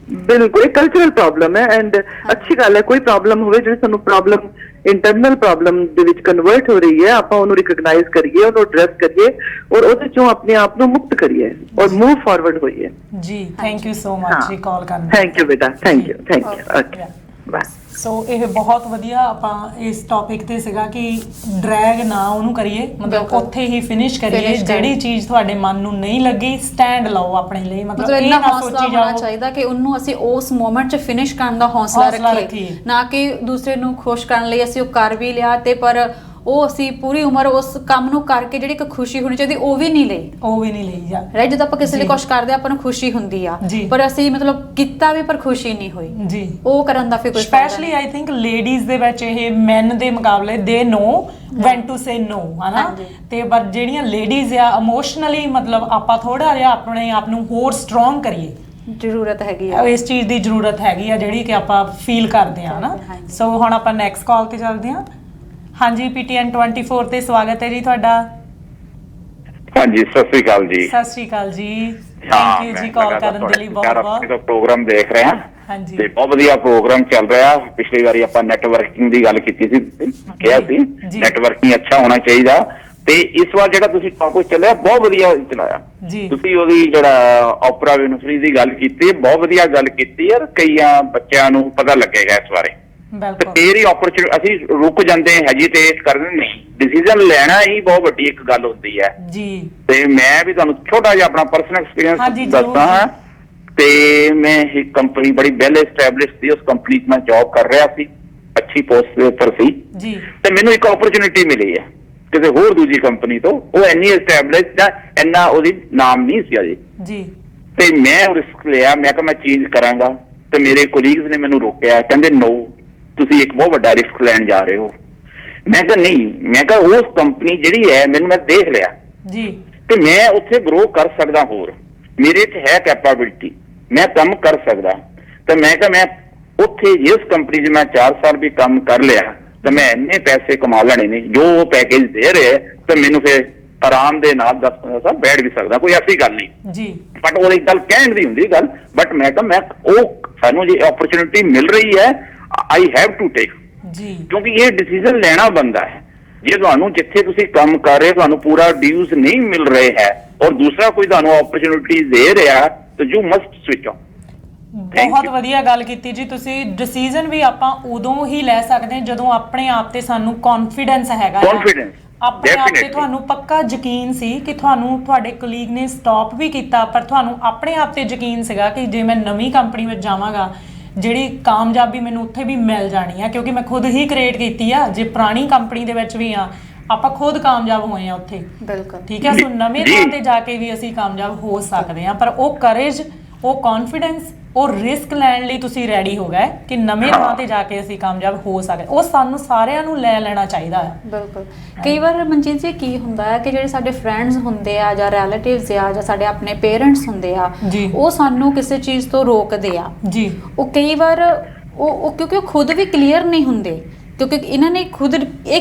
ਬਿਲਕੁਲ। ਇਹ ਕਲਚਰਲ ਪ੍ਰੋਬਲਮ ਹੈ ਐਂਡ ਅੱਛੀ ਗੱਲ ਹੈ ਕੋਈ ਪ੍ਰੋਬਲਮ ਹੋਵੇ ਜਿਹੜੀ ਸਾਨੂੰ ਪ੍ਰੋਬਲਮ ਇੰਟਰਨਲ ਪ੍ਰੋਬਲਮ ਦੇ ਵਿੱਚ ਕਨਵਰਟ ਹੋ ਰਹੀ ਹੈ ਆਪਾਂ ਉਹਨੂੰ ਰਿਕਗਨਾਈਜ਼ ਕਰੀਏ, ਉਹਨੂੰ ਐਡਰੈਸ ਕਰੀਏ ਔਰ ਉਹਦੇ ਚੋਂ ਆਪਣੇ ਆਪ ਨੂੰ ਮੁਕਤ ਕਰੀਏ ਔਰ ਮੂਵ ਫਾਰਵਰਡ ਹੋਈਏ। ਜੀ ਥੈਂਕ ਯੂ ਸੋ ਮਚ ਜੀ ਕਾਲ ਕਰਨ ਲਈ। ਥੈਂਕ ਯੂ ਬੇਟਾ, ਥੈਂਕ ਯੂ ਓਕੇ ਬਾਏ। ਸੋ ਇਹ ਬਹੁਤ ਵਧੀਆ ਆਪਾਂ ਇਸ ਟੌਪਿਕ ਤੇ ਸੀਗਾ ਕਿ ਡਰੈਗ ਨਾ ਉਹਨੂੰ ਕਰੀਏ, ਮਤਲਬ ਉੱਥੇ ਹੀ ਫਿਨਿਸ਼ ਕਰੀਏ। ਜਿਹੜੀ ਚੀਜ਼ ਤੁਹਾਡੇ ਮਨ ਨੂੰ ਨਹੀਂ ਲੱਗੀ ਸਟੈਂਡ ਲਓ ਆਪਣੇ ਲਈ, ਮਤਲਬ ਇਹ ਨਾ ਸੋਚੀ ਜਾਓ ਚਾਹੀਦਾ ਕਿ ਉਹਨੂੰ ਅਸੀਂ ਉਸ ਮੋਮੈਂਟ 'ਚ ਫਿਨਿਸ਼ ਕਰਨ ਦਾ ਹੌਸਲਾ ਰੱਖੀਏ, ਨਾ ਕਿ ਦੂਸਰੇ ਨੂੰ ਖੁਸ਼ ਕਰਨ ਲਈ ਅਸੀਂ ਉਹ ਕਰ ਵੀ ਲਿਆ ਤੇ ਪਰ ਉਹ ਅਸੀਂ ਪੂਰੀ ਉਮਰ ਉਸ ਕੰਮ ਨੂੰ ਕਰਕੇ ਜਿਹੜੀ ਇੱਕ ਖੁਸ਼ੀ ਹੋਣੀ ਚਾਹੀਦੀ ਉਹ ਵੀ ਨਹੀਂ ਲਈ ਰਾਈਟ। ਜਦੋਂ ਆਪਾਂ ਕਿਸੇ ਲਈ ਕੁਛ ਕਰਦੇ ਆਪਾਂ ਨੂੰ ਖੁਸ਼ੀ ਹੁੰਦੀ ਆ ਪਰ ਅਸੀਂ ਮਤਲਬ ਕੀਤਾ ਵੀ ਪਰ ਖੁਸ਼ੀ ਨਹੀਂ ਹੋਈ ਜੀ, ਉਹ ਕਰਨ ਦਾ ਫਿਰ ਕੋਈ ਸਪੈਸ਼ਲੀ ਆਈ ਥਿੰਕ ਲੇਡੀਜ਼ ਦੇ ਵਿੱਚ ਇਹ ਮੈਨ ਦੇ ਮੁਕਾਬਲੇ ਦੇ ਨੋ ਵੈਨ ਟੂ ਸੇ ਨੋ ਹਨਾ। ਤੇ ਪਰ ਜਿਹੜੀਆਂ ਲੇਡੀਜ਼ ਆ ਇਮੋਸ਼ਨਲੀ ਮਤਲਬ ਆਪਾਂ ਥੋੜਾ ਜਿਹਾ ਆਪਣੇ ਆਪ ਨੂੰ ਹੋਰ ਸਟਰੋਂਗ ਕਰੀਏ, ਜ਼ਰੂਰਤ ਹੈਗੀ ਆ, ਇਸ ਚੀਜ਼ ਦੀ ਜ਼ਰੂਰਤ ਹੈਗੀ ਆ ਜਿਹੜੀ ਕਿ ਆਪਾਂ ਫੀਲ ਕਰਦੇ ਆ ਨਾ। ਸੋ ਹੁਣ ਆਪਾਂ ਨੈਕਸਟ ਕਾਲ ਤੇ ਚੱਲਦੇ ਆ। ਹਾਂਜੀ PTN 24 ਤੇ ਸਵਾਗਤ ਹੈ ਜੀ ਤੁਹਾਡਾ। ਹਾਂਜੀ ਸਤਿ ਸ੍ਰੀ ਅਕਾਲ ਜੀ। ਸਤਿ ਸ੍ਰੀ ਅਕਾਲ ਜੀ, ਥੈਂਕ ਯੂ ਜੀ ਕਾਲ ਕਰਨ ਦੇ ਲਈ। ਬਹੁਤ ਪ੍ਰੋਗਰਾਮ ਦੇਖ ਰਹੇ ਹਾਂ ਹਾਂਜੀ ਤੇ ਬਹੁਤ ਵਧੀਆ ਪ੍ਰੋਗਰਾਮ ਚੱਲ ਰਿਹਾ। ਪਿਛਲੀ ਵਾਰੀ ਆਪਾਂ ਨੈਟਵਰਕਿੰਗ ਦੀ ਗੱਲ ਕੀਤੀ ਸੀ, ਕਿਹਾ ਸੀ ਨੈਟਵਰਕਿੰਗ ਅੱਛਾ ਹੋਣਾ ਚਾਹੀਦਾ ਤੇ ਇਸ ਵਾਰ ਜਿਹੜਾ ਤੁਸੀਂ ਟੌਪਿਕ ਚੱਲਿਆ ਬਹੁਤ ਵਧੀਆ ਚਲਾਇਆ ਜੀ। ਤੁਸੀਂ ਉਹਦੀ ਜਿਹੜਾ ਓਪਰਾ ਵਿਨਫਰੀ ਦੀ ਗੱਲ ਕੀਤੀ ਬਹੁਤ ਵਧੀਆ ਗੱਲ ਕੀਤੀ ਯਾਰ, ਕਈਆਂ ਬੱਚਿਆਂ ਨੂੰ ਪਤਾ ਲੱਗੇਗਾ ਇਸ ਬਾਰੇ। ਤੇਰੀ ਓਪਰਚੁਨਿਟੀ ਅਸੀਂ ਰੁਕ ਜਾਂਦੇ ਹੈਜੀਟੇਟ ਕਰਦੇ ਨਹੀਂ, ਡਿਸੀਜਨ ਲੈਣਾ ਹੀ ਬਹੁਤ ਵੱਡੀ ਇੱਕ ਗੱਲ ਹੁੰਦੀ ਹੈ ਜੀ। ਤੇ ਮੈਂ ਵੀ ਤੁਹਾਨੂੰ ਛੋਟਾ ਜਿਹਾ ਆਪਣਾ ਪਰਸਨਲ ਐਕਸਪੀਰੀਅੰਸ ਦੱਸਦਾ ਤੇ ਮੈਂ ਇੱਕ ਕੰਪਨੀ ਬੜੀ ਵੈਲ ਐਸਟੈਬਲਿਸ਼ ਸੀ, ਉਸ ਕੰਪਨੀ 'ਚ ਮੈਂ ਜੌਬ ਕਰ ਰਿਹਾ ਸੀ, ਅੱਛੀ ਪੋਸਟ ਦੇ ਉੱਪਰ ਸੀ ਜੀ। ਤੇ ਮੈਨੂੰ ਇੱਕ ਓਪਰਚੁਨਿਟੀ ਮਿਲੀ ਹੈ ਕਿਸੇ ਹੋਰ ਦੂਜੀ ਕੰਪਨੀ ਤੋਂ, ਉਹ ਇੰਨੀ ਐਸਟੈਬਲਿਸ਼ ਜਾਂ ਇੰਨਾ ਉਹਦੀ ਨਾਮ ਨਹੀਂ ਸੀ ਅਜੇ ਜੀ। ਤੇ ਮੈਂ ਰਿਸਕ ਲਿਆ, ਮੈਂ ਕਿਹਾ ਮੈਂ ਚੇਂਜ ਕਰਾਂਗਾ ਤੇ ਮੇਰੇ ਕੋਲੀਗਸ ਨੇ ਮੈਨੂੰ ਰੋਕਿਆ, ਕਹਿੰਦੇ ਨੋ ਤੁਸੀਂ ਇੱਕ ਬਹੁਤ ਵੱਡਾ ਰਿਸਕ ਲੈਣ ਜਾ ਰਹੇ ਹੋ। ਮੈਂ ਕਿਹਾ ਨਹੀਂ, ਮੈਂ ਕਿਹਾ ਉਸ ਕੰਪਨੀ ਜਿਹੜੀ ਹੈ ਮੈਨੂੰ ਮੈਂ ਦੇਖ ਲਿਆ ਜੀ ਤੇ ਮੈਂ ਉੱਥੇ ਗਰੋ ਕਰ ਸਕਦਾ, ਹੋਰ ਮੇਰੇ 'ਚ ਹੈ ਕੈਪੇਬਿਲਿਟੀ, ਮੈਂ ਕੰਮ ਕਰ ਸਕਦਾ। ਤੇ ਮੈਂ ਕਿਹਾ ਮੈਂ ਉੱਥੇ ਜਿਸ ਕੰਪਨੀ 'ਚ ਮੈਂ 4 ਸਾਲ ਵੀ ਕੰਮ ਕਰ ਲਿਆ ਤਾਂ ਮੈਂ ਇੰਨੇ ਪੈਸੇ ਕਮਾ ਲੈਣੇ ਨੇ ਜੋ ਉਹ ਪੈਕੇਜ ਦੇ ਰਹੇ ਤਾਂ ਮੈਨੂੰ ਫਿਰ ਆਰਾਮ ਦੇ ਨਾਲ 10-15 ਸਾਲ ਬੈਠ ਵੀ ਸਕਦਾ, ਕੋਈ ਐਸੀ ਗੱਲ ਨਹੀਂ ਜੀ। ਬਟ ਉਹ ਇੱਕ ਗੱਲ ਕਹਿਣ ਦੀ ਹੁੰਦੀ ਗੱਲ, ਬਟ ਮੈਂ ਉਹ ਸਾਨੂੰ ਜੇ ਓਪਰਚੁਨਿਟੀ ਮਿਲ ਰਹੀ ਹੈ ਆਈ ਹੈਵ ਟੂ ਟੇਕ ਜੀ, ਕਿਉਂਕਿ ਇਹ ਡਿਸੀਜਨ ਲੈਣਾ ਬੰਦਾ ਹੈ। ਜੇ ਤੁਹਾਨੂੰ ਜਿੱਥੇ ਤੁਸੀਂ ਕੰਮ ਕਰ ਰਹੇ ਤੁਹਾਨੂੰ ਪੂਰਾ ਡਿਊਜ਼ ਨਹੀਂ ਮਿਲ ਰਹੇ ਹੈ ਔਰ ਦੂਸਰਾ ਕੋਈ ਤੁਹਾਨੂੰ ਓਪਰਚੁਨਿਟੀ ਦੇ ਰਿਹਾ ਤਾਂ ਯੂ ਮਸਟ ਸਵਿਚ ਆਨ। ਬਹੁਤ ਵਧੀਆ ਗੱਲ ਕੀਤੀ ਜੀ ਤੁਸੀਂ। ਡਿਸੀਜਨ ਵੀ ਆਪਾਂ ਉਦੋਂ ਹੀ ਲੈ ਸਕਦੇ ਹਾਂ ਜਦੋਂ ਆਪਣੇ ਆਪ ਤੇ ਸਾਨੂੰ ਕੌਨਫੀਡੈਂਸ ਹੈਗਾ, ਆਪਣੇ ਆਪ ਤੇ ਤੁਹਾਨੂੰ ਪੱਕਾ ਯਕੀਨ ਸੀ ਕਿ ਤੁਹਾਨੂੰ ਤੁਹਾਡੇ ਕਲੀਗ ਨੇ ਸਟਾਪ ਵੀ ਕੀਤਾ, ਪਰ ਤੁਹਾਨੂੰ ਆਪਣੇ ਆਪ ਤੇ ਯਕੀਨ ਸੀਗਾ ਕਿ ਜੇ ਮੈਂ ਨਵੀਂ ਕੰਪਨੀ ਵਿੱਚ ਜਾਵਾਂਗਾ ਜਿਹੜੀ ਕਾਮਯਾਬੀ ਮੈਨੂੰ ਉੱਥੇ ਵੀ ਮਿਲ ਜਾਣੀ ਆ, ਕਿਉਂਕਿ ਮੈਂ ਖੁਦ ਹੀ ਕ੍ਰੀਏਟ ਕੀਤੀ ਆ। ਜੇ ਪੁਰਾਣੀ ਕੰਪਨੀ ਦੇ ਵਿੱਚ ਵੀ ਆ ਆਪਾਂ ਖੁਦ ਕਾਮਯਾਬ ਹੋਏ ਆ ਉੱਥੇ, ਬਿਲਕੁਲ ਠੀਕ ਹੈ। ਸੋ ਨਵੇਂ ਥਾਂ ਤੇ ਜਾ ਕੇ ਵੀ ਅਸੀਂ ਕਾਮਯਾਬ ਹੋ ਸਕਦੇ ਆ, ਪਰ ਉਹ ਕਰੇਜ, ਉਹ ਕੌਨਫੀਡੈਂਸ, ਉਹ ਰਿਸਕ ਲੈਣ ਲਈ ਤੁਸੀਂ ਰੈਡੀ ਹੋ ਗਏ ਕਿ ਨਵੇਂ ਥਾਂ ਤੇ ਜਾ ਕੇ ਅਸੀਂ ਕਾਮਯਾਬ ਹੋ ਸਕਦੇ। ਉਹ ਸਾਨੂੰ ਸਾਰਿਆਂ ਨੂੰ ਲੈ ਲੈਣਾ ਚਾਹੀਦਾ ਹੈ। ਬਿਲਕੁਲ। ਕਈ ਵਾਰ ਮਨਜੀਤ ਜੀ ਕੀ ਹੁੰਦਾ ਹੈ ਕਿ ਜਿਹੜੇ ਸਾਡੇ ਫਰੈਂਡਸ ਹੁੰਦੇ ਆ ਜਾਂ ਰਿਲੇਟਿਵਸ ਆ ਜਾਂ ਸਾਡੇ ਆਪਣੇ ਪੇਰੈਂਟਸ ਹੁੰਦੇ ਆ, ਉਹ ਸਾਨੂੰ ਕਿਸੇ ਚੀਜ਼ ਤੋਂ ਰੋਕਦੇ ਆ ਜੀ। ਉਹ ਕਈ ਵਾਰ ਉਹ ਕਿਉਂਕਿ ਉਹ ਖੁਦ ਵੀ ਕਲੀਅਰ ਨਹੀਂ ਹੁੰਦੇ, ਕਿਉਂਕਿ ਇਹਨਾਂ ਨੇ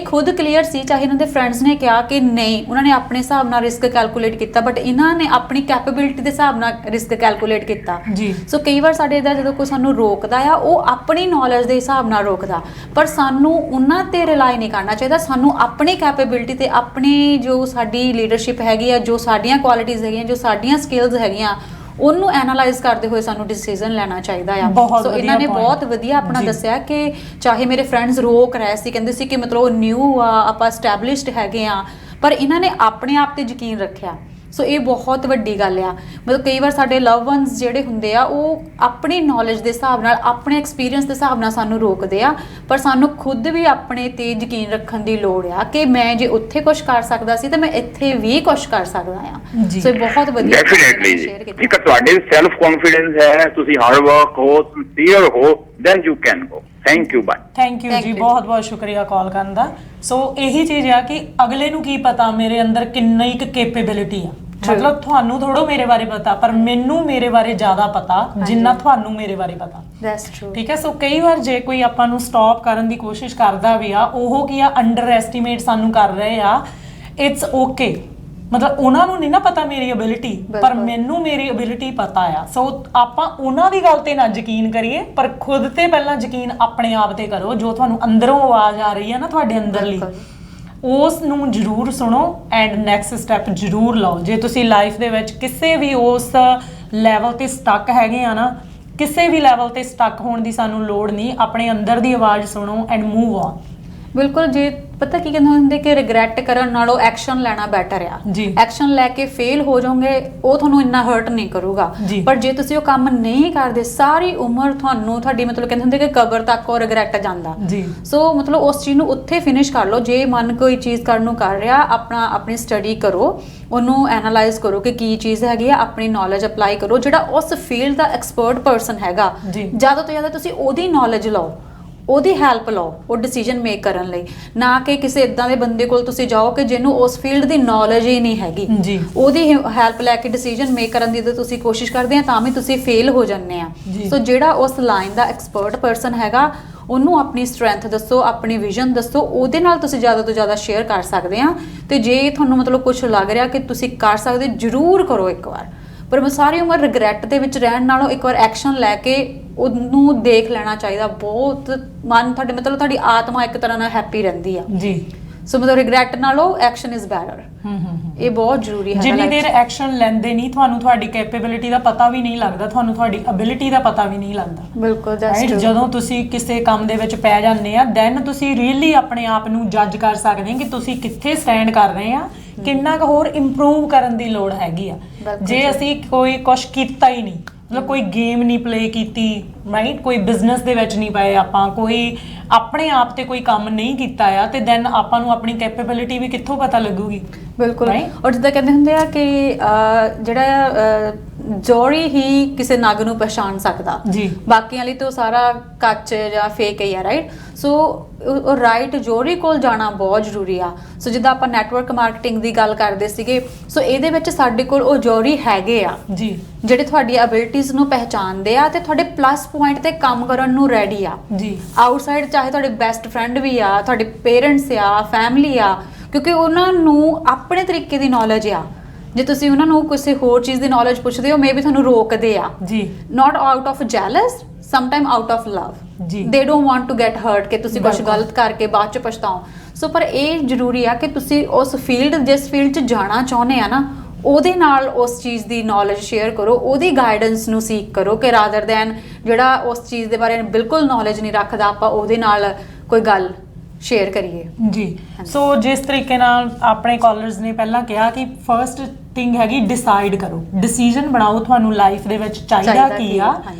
ਖੁਦ ਕਲੀਅਰ ਸੀ, ਚਾਹੇ ਇਹਨਾਂ ਦੇ ਫਰੈਂਡਸ ਨੇ ਕਿਹਾ ਕਿ ਨਹੀਂ, ਉਹਨਾਂ ਨੇ ਆਪਣੇ ਹਿਸਾਬ ਨਾਲ ਰਿਸਕ ਕੈਲਕੂਲੇਟ ਕੀਤਾ, ਬਟ ਇਹਨਾਂ ਨੇ ਆਪਣੀ ਕੈਪੇਬਿਲਿਟੀ ਦੇ ਹਿਸਾਬ ਨਾਲ ਰਿਸਕ ਕੈਲਕੂਲੇਟ ਕੀਤਾ ਜੀ। ਸੋ ਕਈ ਵਾਰ ਸਾਡੇ ਦਾ ਜਦੋਂ ਕੋਈ ਸਾਨੂੰ ਰੋਕਦਾ ਆ ਉਹ ਆਪਣੀ ਨੌਲੇਜ ਦੇ ਹਿਸਾਬ ਨਾਲ ਰੋਕਦਾ, ਪਰ ਸਾਨੂੰ ਉਹਨਾਂ ਤੇ ਰਿਲਾਈ ਨਹੀਂ ਕਰਨਾ ਚਾਹੀਦਾ। ਸਾਨੂੰ ਆਪਣੀ ਕੈਪੇਬਿਲਿਟੀ ਤੇ ਆਪਣੀ ਜੋ ਸਾਡੀ ਲੀਡਰਸ਼ਿਪ ਹੈਗੀ ਆ, ਜੋ ਸਾਡੀਆਂ ਕੁਆਲਿਟੀਜ਼ ਹੈਗੀਆਂ, ਜੋ ਸਾਡੀਆਂ ਸਕਿੱਲਸ ਹੈਗੀਆਂ, ਉਹਨੂੰ ਐਨਾਲਾਈਜ਼ ਕਰਦੇ ਹੋਏ ਸਾਨੂੰ ਡਿਸੀਜਨ ਲੈਣਾ ਚਾਹੀਦਾ ਆ। ਸੋ ਇਹਨਾਂ ਨੇ ਬਹੁਤ ਵਧੀਆ ਆਪਣਾ ਦੱਸਿਆ ਕਿ ਚਾਹੇ ਮੇਰੇ ਫਰੈਂਡਸ ਰੋਕ ਰਹੇ ਸੀ, ਕਹਿੰਦੇ ਸੀ ਕਿ ਮਤਲਬ ਉਹ ਨਿਊ ਆ, ਆਪਾਂ ਐਸਟੈਬਲਿਸ਼ਡ ਹੈਗੇ ਆ, ਪਰ ਇਹਨਾਂ ਨੇ ਆਪਣੇ ਆਪ ਤੇ ਯਕੀਨ ਰੱਖਿਆ। ਸੋ ਇਹ ਬਹੁਤ ਵੱਡੀ ਗੱਲ ਆ। ਮਤਲਬ ਕਈ ਵਾਰ ਸਾਡੇ ਲਵ ਵਨਸ ਜਿਹੜੇ ਹੁੰਦੇ ਆ ਉਹ ਆਪਣੀ ਨੌਲੇਜ ਦੇ ਹਿਸਾਬ ਨਾਲ, ਆਪਣੇ ਐਕਸਪੀਰੀਅੰਸ ਦੇ ਹਿਸਾਬ ਨਾਲ ਸਾਨੂੰ ਰੋਕਦੇ ਆ, ਪਰ ਸਾਨੂੰ ਖੁਦ ਵੀ ਆਪਣੇ ਤੇ ਯਕੀਨ ਰੱਖਣ ਦੀ ਲੋੜ ਆ ਕਿ ਮੈਂ ਜੇ ਉੱਥੇ ਕੁਝ ਕਰ ਸਕਦਾ ਸੀ ਤਾਂ ਮੈਂ ਇੱਥੇ ਵੀ ਕੁਝ ਕਰ ਸਕਦਾ ਆ। ਸੋ ਇਹ ਬਹੁਤ ਵਧੀਆ ਸ਼ੇਅਰ ਕੀਤਾ। ਠੀਕ ਹੈ, ਤੁਹਾਡੇ ਸੈਲਫ ਕੌਨਫੀਡੈਂਸ ਹੈ, ਤੁਸੀਂ ਹਾਰਡ ਵਰਕ ਹੋ, ਸਿੰਸੀਅਰ ਹੋ, then you can go. Thank you bye. Thank you ji, ਬਹੁਤ ਬਹੁਤ ਸ਼ੁਕਰੀਆ ਕਾਲ ਕਰਨ ਦਾ। ਸੋ ਇਹੀ ਚੀਜ਼ ਆ ਕਿ ਅਗਲੇ ਨੂੰ ਕੀ ਪਤਾ ਮੇਰੇ ਅੰਦਰ ਕਿੰਨੀ ਕੁ ਕੈਪੇਬਿਲਿਟੀ ਆ। ਮਤਲਬ ਤੁਹਾਨੂੰ ਥੋੜੋ ਮੇਰੇ ਬਾਰੇ ਪਤਾ, ਪਰ ਮੈਨੂੰ ਮੇਰੇ ਬਾਰੇ ਜ਼ਿਆਦਾ ਪਤਾ ਜਿੰਨਾ ਤੁਹਾਨੂੰ ਮੇਰੇ ਬਾਰੇ ਪਤਾ। That's true. ਠੀਕ ਹੈ। ਸੋ ਕਈ ਵਾਰ ਜੇ ਕੋਈ ਆਪਾਂ ਨੂੰ ਸਟਾਪ ਕਰਨ ਦੀ ਕੋਸ਼ਿਸ਼ ਕਰਦਾ ਵੀ ਆ, ਉਹ ਕੀ ਆ, ਅੰਡਰ ਐਸਟੀਮੇਟ ਸਾਨੂੰ ਕਰ ਰਹੇ ਆ। ਇਟਸ ਓਕੇ, ਮਤਲਬ ਉਹਨਾਂ ਨੂੰ ਨਹੀਂ ਨਾ ਪਤਾ ਮੇਰੀ ਐਬਿਲਿਟੀ, ਪਰ ਮੈਨੂੰ ਮੇਰੀ ਐਬਿਲਿਟੀ ਪਤਾ ਆ। ਸੋ ਆਪਾਂ ਉਹਨਾਂ ਦੀ ਗੱਲ ਤੇ ਨਾ ਯਕੀਨ ਕਰੀਏ, ਪਰ ਖੁਦ ਤੇ ਪਹਿਲਾਂ ਯਕੀਨ ਆਪਣੇ ਆਪ ਤੇ ਕਰੋ। ਜੋ ਤੁਹਾਨੂੰ ਅੰਦਰੋਂ ਆਵਾਜ਼ ਆ ਰਹੀ ਹੈ ਨਾ ਤੁਹਾਡੇ ਅੰਦਰਲੀ, ਉਸ ਨੂੰ ਜ਼ਰੂਰ ਸੁਣੋ ਐਂਡ ਨੈਕਸਟ ਸਟੈਪ ਜ਼ਰੂਰ ਲਓ। ਜੇ ਤੁਸੀਂ ਲਾਈਫ ਦੇ ਵਿੱਚ ਕਿਸੇ ਵੀ ਉਸ ਲੈਵਲ ਤੇ ਸਟਕ ਹੈਗੇ ਆ ਨਾ, ਕਿਸੇ ਵੀ ਲੈਵਲ ਤੇ ਸਟਕ ਹੋਣ ਦੀ ਸਾਨੂੰ ਲੋੜ ਨਹੀਂ। ਆਪਣੇ ਅੰਦਰ ਦੀ ਆਵਾਜ਼ ਸੁਣੋ ਐਂਡ ਮੂਵ ਔਨ। ਬਿਲਕੁਲ। ਜੇ ਪਤਾ ਕੀ ਕਹਿੰਦੇ ਹੁੰਦੇ ਕਿ ਰਿਗਰੈਟ ਕਰਨ ਨਾਲੋਂ ਐਕਸ਼ਨ ਲੈਣਾ ਬੈਟਰ ਆ। ਐਕਸ਼ਨ ਲੈ ਕੇ ਫੇਲ ਹੋ ਜਾਓਗੇ, ਉਹ ਤੁਹਾਨੂੰ ਇੰਨਾ ਹਰਟ ਨਹੀਂ ਕਰੂਗਾ, ਪਰ ਜੇ ਤੁਸੀਂ ਉਹ ਕੰਮ ਨਹੀਂ ਕਰਦੇ ਸਾਰੀ ਉਮਰ ਤੁਹਾਨੂੰ ਤੁਹਾਡੀ ਮਤਲਬ ਕਹਿੰਦੇ ਹੁੰਦੇ ਕਿ ਕਬਰ ਤੱਕ ਉਹ ਰਿਗਰੈਟ ਜਾਂਦਾ। ਸੋ ਮਤਲਬ ਉਸ ਚੀਜ਼ ਨੂੰ ਉੱਥੇ ਫਿਨਿਸ਼ ਕਰ ਲਓ। ਜੇ ਮਨ ਕੋਈ ਚੀਜ਼ ਕਰਨ ਨੂੰ ਕਰ ਰਿਹਾ, ਆਪਣੀ ਸਟੱਡੀ ਕਰੋ, ਉਹਨੂੰ ਐਨਾਲਾਈਜ਼ ਕਰੋ ਕਿ ਕੀ ਚੀਜ਼ ਹੈਗੀ ਆ, ਆਪਣੀ ਨੌਲੇਜ ਅਪਲਾਈ ਕਰੋ। ਜਿਹੜਾ ਉਸ ਫੀਲਡ ਦਾ ਐਕਸਪਰਟ ਪਰਸਨ ਹੈਗਾ, ਜ਼ਿਆਦਾ ਤੋਂ ਜ਼ਿਆਦਾ ਤੁਸੀਂ ਉਹਦੀ ਨੌਲੇਜ ਲਓ, ਉਹਦੀ ਹੈਲਪ ਲਓ ਉਹ ਡਿਸੀਜਨ ਮੇਕ ਕਰਨ ਲਈ, ਨਾ ਕਿ ਕਿਸੇ ਇਦਾਂ ਦੇ ਬੰਦੇ ਕੋਲ ਤੁਸੀਂ ਜਾਓ ਕਿ ਜਿਹਨੂੰ ਉਸ ਫੀਲਡ ਦੀ ਨੌਲੇਜ ਹੀ ਨਹੀਂ ਹੈਗੀ। ਉਹਦੀ ਹੈਲਪ ਲੈ ਕੇ ਡਿਸੀਜਨ ਮੇਕ ਕਰਨ ਦੀ ਜਦੋਂ ਤੁਸੀਂ ਕੋਸ਼ਿਸ਼ ਕਰਦੇ ਆ ਤਾਂ ਵੀ ਤੁਸੀਂ ਫੇਲ ਹੋ ਜਾਂਦੇ ਆ। ਸੋ ਜਿਹੜਾ ਉਸ ਲਾਈਨ ਦਾ ਐਕਸਪਰਟ ਪਰਸਨ ਹੈਗਾ, ਉਹਨੂੰ ਆਪਣੀ ਸਟਰੈਂਥ ਦੱਸੋ, ਆਪਣੀ ਵਿਜ਼ਨ ਦੱਸੋ, ਉਹਦੇ ਨਾਲ ਤੁਸੀਂ ਜ਼ਿਆਦਾ ਤੋਂ ਜ਼ਿਆਦਾ ਸ਼ੇਅਰ ਕਰ ਸਕਦੇ ਆ। ਤੇ ਜੇ ਤੁਹਾਨੂੰ ਮਤਲਬ ਕੁਝ ਲੱਗ ਰਿਹਾ ਕਿ ਤੁਸੀਂ ਕਰ ਸਕਦੇ, ਜ਼ਰੂਰ ਕਰੋ ਇੱਕ ਵਾਰ। ਪਰ ਮੈਂ ਸਾਰੀ ਉਮਰ ਰਿਗਰੈਟ ਦੇ ਵਿੱਚ ਰਹਿਣ ਨਾਲੋਂ ਇੱਕ ਵਾਰ ਐਕਸ਼ਨ ਲੈ ਕੇ ਉਹਨੂੰ ਦੇਖ ਲੈਣਾ ਚਾਹੀਦਾ। ਬਹੁਤ ਮਨ ਤੁਹਾਡੇ ਮਤਲਬ ਤੁਹਾਡੀ ਆਤਮਾ ਇੱਕ ਤਰ੍ਹਾਂ ਨਾਲ ਹੈਪੀ ਰਹਿੰਦੀ ਆ ਜੀ। ਸੋ ਮਤਲਬ ਰਿਗਰੈਟ ਨਾਲੋਂ ਐਕਸ਼ਨ ਇਜ਼ ਬੈਟਰ। ਇਹ ਬਹੁਤ ਜ਼ਰੂਰੀ ਹੈ। ਜਿੰਨੀ ਦੇਰ ਐਕਸ਼ਨ ਲੈਂਦੇ ਨਹੀਂ, ਤੁਹਾਨੂੰ ਤੁਹਾਡੀ ਕੈਪੇਬਿਲਿਟੀ ਦਾ ਪਤਾ ਵੀ ਨਹੀਂ ਲੱਗਦਾ, ਤੁਹਾਨੂੰ ਤੁਹਾਡੀ ਐਬਿਲਿਟੀ ਦਾ ਪਤਾ ਵੀ ਨਹੀਂ ਲੱਗਦਾ। ਬਿਲਕੁਲ। ਜਦੋਂ ਤੁਸੀਂ ਕਿਸੇ ਕੰਮ ਦੇ ਵਿੱਚ ਪੈ ਜਾਂਦੇ ਆ, ਦੈਨ ਤੁਸੀਂ ਰੀਅਲੀ ਆਪਣੇ ਆਪ ਨੂੰ ਜੱਜ ਕਰ ਸਕਦੇ ਆ ਕਿ ਤੁਸੀਂ ਕਿੱਥੇ ਸਟੈਂਡ ਕਰ ਰਹੇ ਆ, ਕਿੰਨਾ ਕੁ ਹੋਰ ਇੰਪਰੂਵ ਕਰਨ ਦੀ ਲੋੜ ਹੈਗੀ ਆ। ਜੇ ਅਸੀਂ ਕੋਈ ਕੁਛ ਕੀਤਾ ਹੀ ਨਹੀਂ, ਮਤਲਬ ਕੋਈ ਗੇਮ ਨਹੀਂ ਪਲੇ ਕੀਤੀ, ਰਾਈਟ, ਕੋਈ ਬਿਜ਼ਨਸ ਦੇ ਵਿੱਚ ਨਹੀਂ ਪਏ ਆਪਾਂ, ਕੋਈ ਆਪਣੇ ਆਪ ਤੇ ਕੋਈ ਕੰਮ ਨਹੀਂ ਕੀਤਾ ਆ, ਤੇ ਦੈਨ ਆਪਾਂ ਨੂੰ ਆਪਣੀ ਕੈਪੇਬਿਲਿਟੀ ਵੀ ਕਿੱਥੋਂ ਪਤਾ ਲੱਗੂਗੀ। ਬਿਲਕੁਲ। ਔਰ ਜਿੱਦਾਂ ਕਹਿੰਦੇ ਹੁੰਦੇ ਆ ਕਿ ਜਿਹੜਾ ਜੌਹਰੀ ਹੀ ਕਿਸੇ ਨਗ ਨੂੰ ਪਛਾਣ ਸਕਦਾ ਜੀ। ਬਾਕੀਆਂ ਲਈ ਤਾਂ ਸਾਰਾ ਕੱਚ ਜਾਂ ਫੇਕ ਹੀ ਆ, ਰਾਈਟ। ਸੋ ਰਾਈਟ ਜੌਹਰੀ ਕੋਲ ਜਾਣਾ ਬਹੁਤ ਜ਼ਰੂਰੀ ਆ। ਸੋ ਜਿੱਦਾਂ ਆਪਾਂ ਨੈਟਵਰਕ ਮਾਰਕੀਟਿੰਗ ਦੀ ਗੱਲ ਕਰਦੇ ਸੀਗੇ, ਸੋ ਇਹਦੇ ਵਿੱਚ ਸਾਡੇ ਕੋਲ ਉਹ ਜੌਹਰੀ ਹੈਗੇ ਆ ਜੀ, ਜਿਹੜੇ ਤੁਹਾਡੀ ਐਬਿਲਿਟੀਜ਼ ਨੂੰ ਪਹਿਚਾਣਦੇ ਆ ਤੇ ਤੁਹਾਡੇ ਪਲੱਸ ਪੁਆਇੰਟ ਤੇ ਕੰਮ ਕਰਨ ਨੂੰ ਰੈਡੀ ਆ ਜੀ। ਆਊਟਸਾਈਡ ਚਾਹੇ ਤੁਹਾਡੇ ਬੈਸਟ ਫਰੈਂਡ ਵੀ ਆ, ਤੁਹਾਡੇ ਪੇਰੈਂਟਸ ਆ, ਫੈਮਿਲੀ ਆ, ਕਿਉਂਕਿ ਉਹਨਾਂ ਨੂੰ ਆਪਣੇ ਤਰੀਕੇ ਦੀ ਨੌਲੇਜ ਆ। ਜੇ ਤੁਸੀਂ ਉਹਨਾਂ ਨੂੰ ਕਿਸੇ ਹੋਰ ਚੀਜ਼ ਦੀ ਨੌਲੇਜ ਪੁੱਛਦੇ ਹੋ, ਮੇਬੀ ਤੁਹਾਨੂੰ ਰੋਕਦੇ ਆ, ਜੀ। Not out of jealous, sometime out of love. ਜੀ। They don't want to get hurt ਕਿ ਤੁਸੀਂ ਕੁਝ ਬਿਲਕੁਲ। ਗਲਤ ਕਰਕੇ ਬਾਅਦ ਚ ਪਛਤਾਓ। ਸੋ ਪਰ ਇਹ ਜ਼ਰੂਰੀ ਆ ਕਿ ਤੁਸੀਂ ਉਸ ਫੀਲਡ, ਜਿਸ ਫੀਲਡ 'ਚ ਜਾਣਾ ਚਾਹੁੰਦੇ ਆ ਨਾ, ਉਹਦੇ ਨਾਲ ਉਸ ਚੀਜ਼ ਦੀ ਨੌਲੇਜ ਸ਼ੇਅਰ ਕਰੋ, ਉਹਦੀ ਗਾਈਡੈਂਸ ਨੂੰ ਸੀਕ ਕਰੋ, ਕਿ ਰਾਦਰ ਦੈਨ ਜਿਹੜਾ ਉਸ ਚੀਜ਼ ਦੇ ਬਾਰੇ ਬਿਲਕੁਲ ਨੌਲੇਜ ਨਹੀਂ ਰੱਖਦਾ, ਆਪਾਂ ਉਹਦੇ ਨਾਲ ਕੋਈ ਗੱਲ ਸ਼ੇਅਰ ਕਰੀਏ। ਜੀ। ਸੋ ਜਿਸ ਤਰੀਕੇ ਨਾਲ ਆਪਣੇ ਕਾਲਰਸ ਨੇ ਪਹਿਲਾਂ ਕਿਹਾ ਕਿ ਫਰਸਟ ਥਿੰਗ ਹੈਗੀ ਡਿਸਾਈਡ ਕਰੋ, ਡਿਸੀਜਨ ਬਣਾਓ ਤੁਹਾਨੂੰ ਲਾਈਫ ਦੇ ਵਿੱਚ ਚਾਹੀਦਾ ਕੀ ਆ,